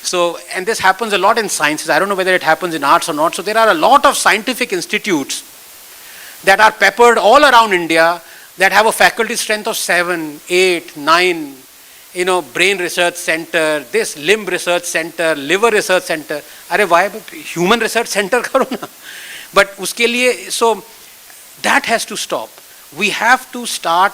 So, and this happens a lot in sciences. I don't know whether it happens in arts or not. So there are a lot of scientific institutes that are peppered all around India that have a faculty strength of 7, 8, 9, brain research center, this limb research center, liver research center. Arey why human research center karo na? But uske liye, so that has to stop. We have to start,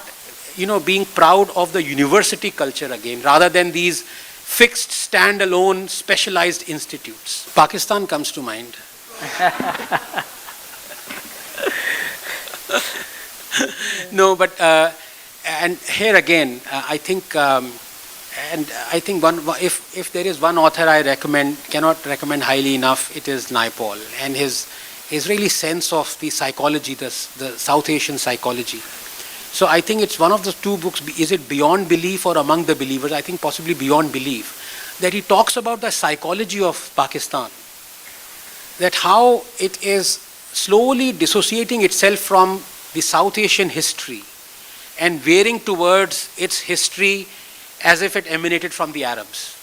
being proud of the university culture again, rather than these fixed, standalone, specialized institutes. Pakistan comes to mind. No, but and here again, I think, and I think if there is one author I cannot recommend highly enough, it is Naipaul, and his really sense of the psychology, the South Asian psychology. So I think it's one of the two books, is it Beyond Belief or Among the Believers? I think possibly Beyond Belief, that he talks about the psychology of Pakistan, that how it is slowly dissociating itself from the South Asian history and veering towards its history as if it emanated from the Arabs.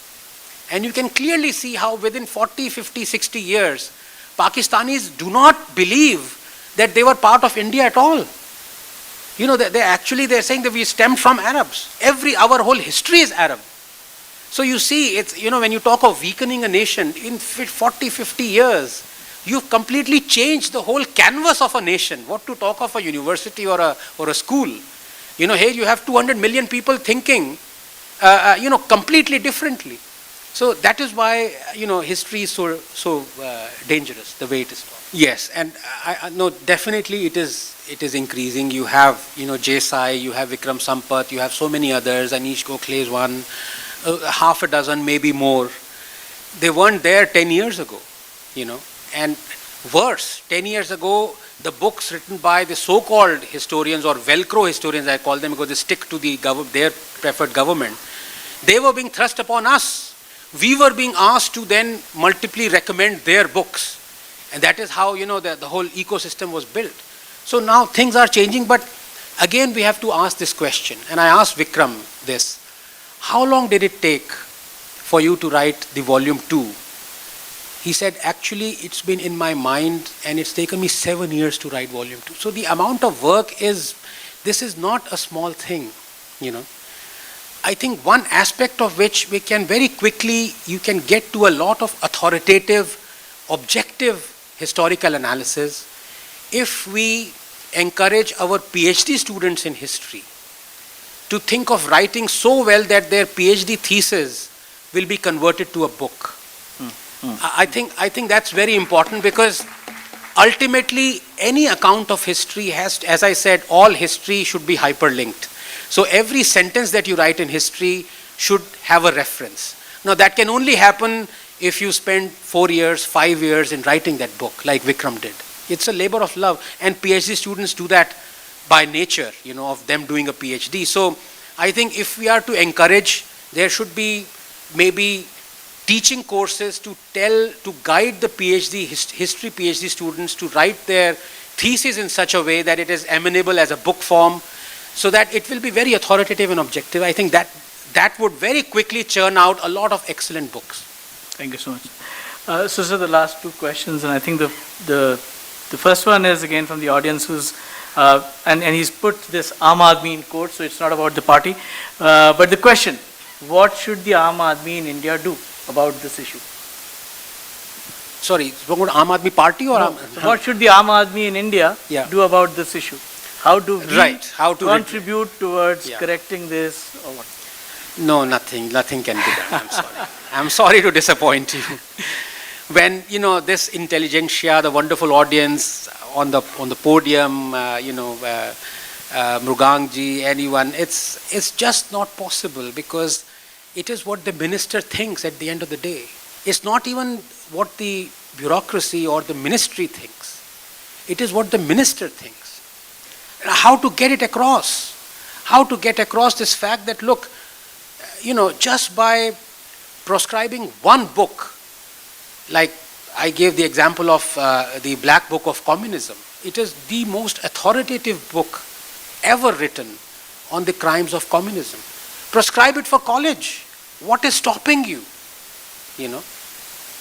And you can clearly see how within 40, 50, 60 years, Pakistanis do not believe that they were part of India at all. You know, they're saying that we stemmed from Arabs. Our whole history is Arab. So you see, it's, you know, when you talk of weakening a nation, in 40, 50 years, you've completely changed the whole canvas of a nation. What to talk of a university or a school. You know, here you have 200 million people thinking, completely differently. So that is why, history is so dangerous, the way it is taught. Yes, and no, definitely it is increasing. You have, Jesai, you have Vikram Sampath, you have so many others, Anish Gokhale is one, half a dozen, maybe more. They weren't there 10 years ago, and worse, 10 years ago, the books written by the so-called historians or Velcro historians, I call them, because they stick to their preferred government, they were being thrust upon us. We were being asked to then multiply recommend their books. And that is how, the whole ecosystem was built. So now things are changing, but again we have to ask this question. And I asked Vikram this, how long did it take for you to write the volume 2? He said, actually it's been in my mind and it's taken me 7 years to write volume 2. So the amount of work this is not a small thing, I think one aspect of which we can very quickly, you can get to a lot of authoritative, objective historical analysis if we encourage our PhD students in history to think of writing so well that their PhD thesis will be converted to a book. I think that's very important, because ultimately any account of history has, as I said, all history should be hyperlinked. So every sentence that you write in history should have a reference. Now that can only happen if you spend 4 years, 5 years in writing that book, like Vikram did. It's a labor of love, and PhD students do that by nature, of them doing a PhD. So I think if we are to encourage, there should be maybe teaching courses to guide the history PhD students to write their thesis in such a way that it is amenable as a book form, so that it will be very authoritative and objective. I think that would very quickly churn out a lot of excellent books. Thank you so much. So the last two questions, and I think the first one is again from the audience, who's and he's put this Aam Aadmi in quotes, so it's not about the party. But the question, what should the Aam Aadmi in India do about this issue? Sorry, about Aam Aadmi party or? No, so what should the Aam Aadmi in India do about this issue? How do we contribute towards correcting this, or what? No, nothing can be done. I'm sorry. I'm sorry to disappoint you. When, this intelligentsia, the wonderful audience on the podium, Mrugangji, anyone, it's just not possible, because it is what the minister thinks at the end of the day. It's not even what the bureaucracy or the ministry thinks. It is what the minister thinks. How to get it across? How to get across this fact that, look, just by proscribing one book, like I gave the example of the Black Book of Communism, it is the most authoritative book ever written on the crimes of communism. Prescribe it for college. What is stopping you?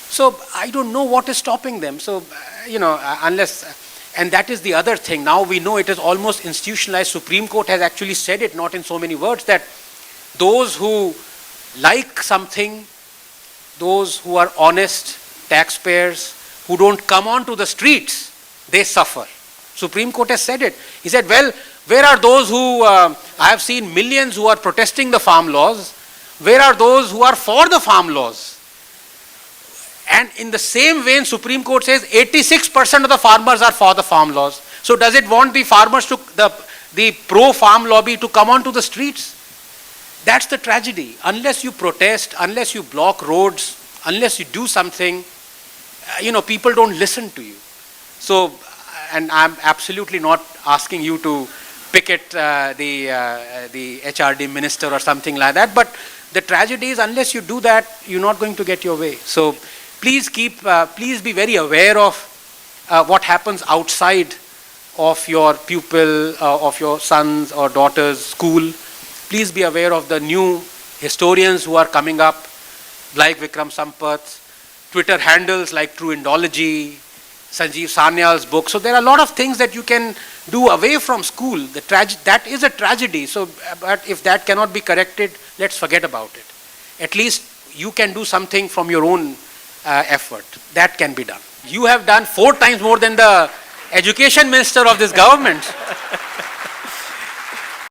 So I don't know what is stopping them. So, unless... And that is the other thing. Now we know it is almost institutionalized. Supreme Court has actually said it, not in so many words, that those who like something, those who are honest taxpayers, who don't come onto the streets, they suffer. Supreme Court has said it. He said, well, where are those who, I have seen millions who are protesting the farm laws. Where are those who are for the farm laws? And in the same vein, Supreme Court says 86% of the farmers are for the farm laws. So does it want the farmers to, the pro-farm lobby to come onto the streets. That's the tragedy. Unless you protest, unless you block roads, unless you do something, people don't listen to you. So, and I'm absolutely not asking you to picket the HRD minister or something like that, but the tragedy is unless you do that, you're not going to get your way. So please please be very aware of what happens outside of your pupil, of your sons or daughters' school. Please be aware of the new historians who are coming up, like Vikram Sampath, Twitter handles like True Indology, Sanjeev Sanyal's book. So there are a lot of things that you can do away from school. That is a tragedy. So, but if that cannot be corrected, let's forget about it. At least you can do something from your own effort. That can be done. You have done 4 times more than the education minister of this government.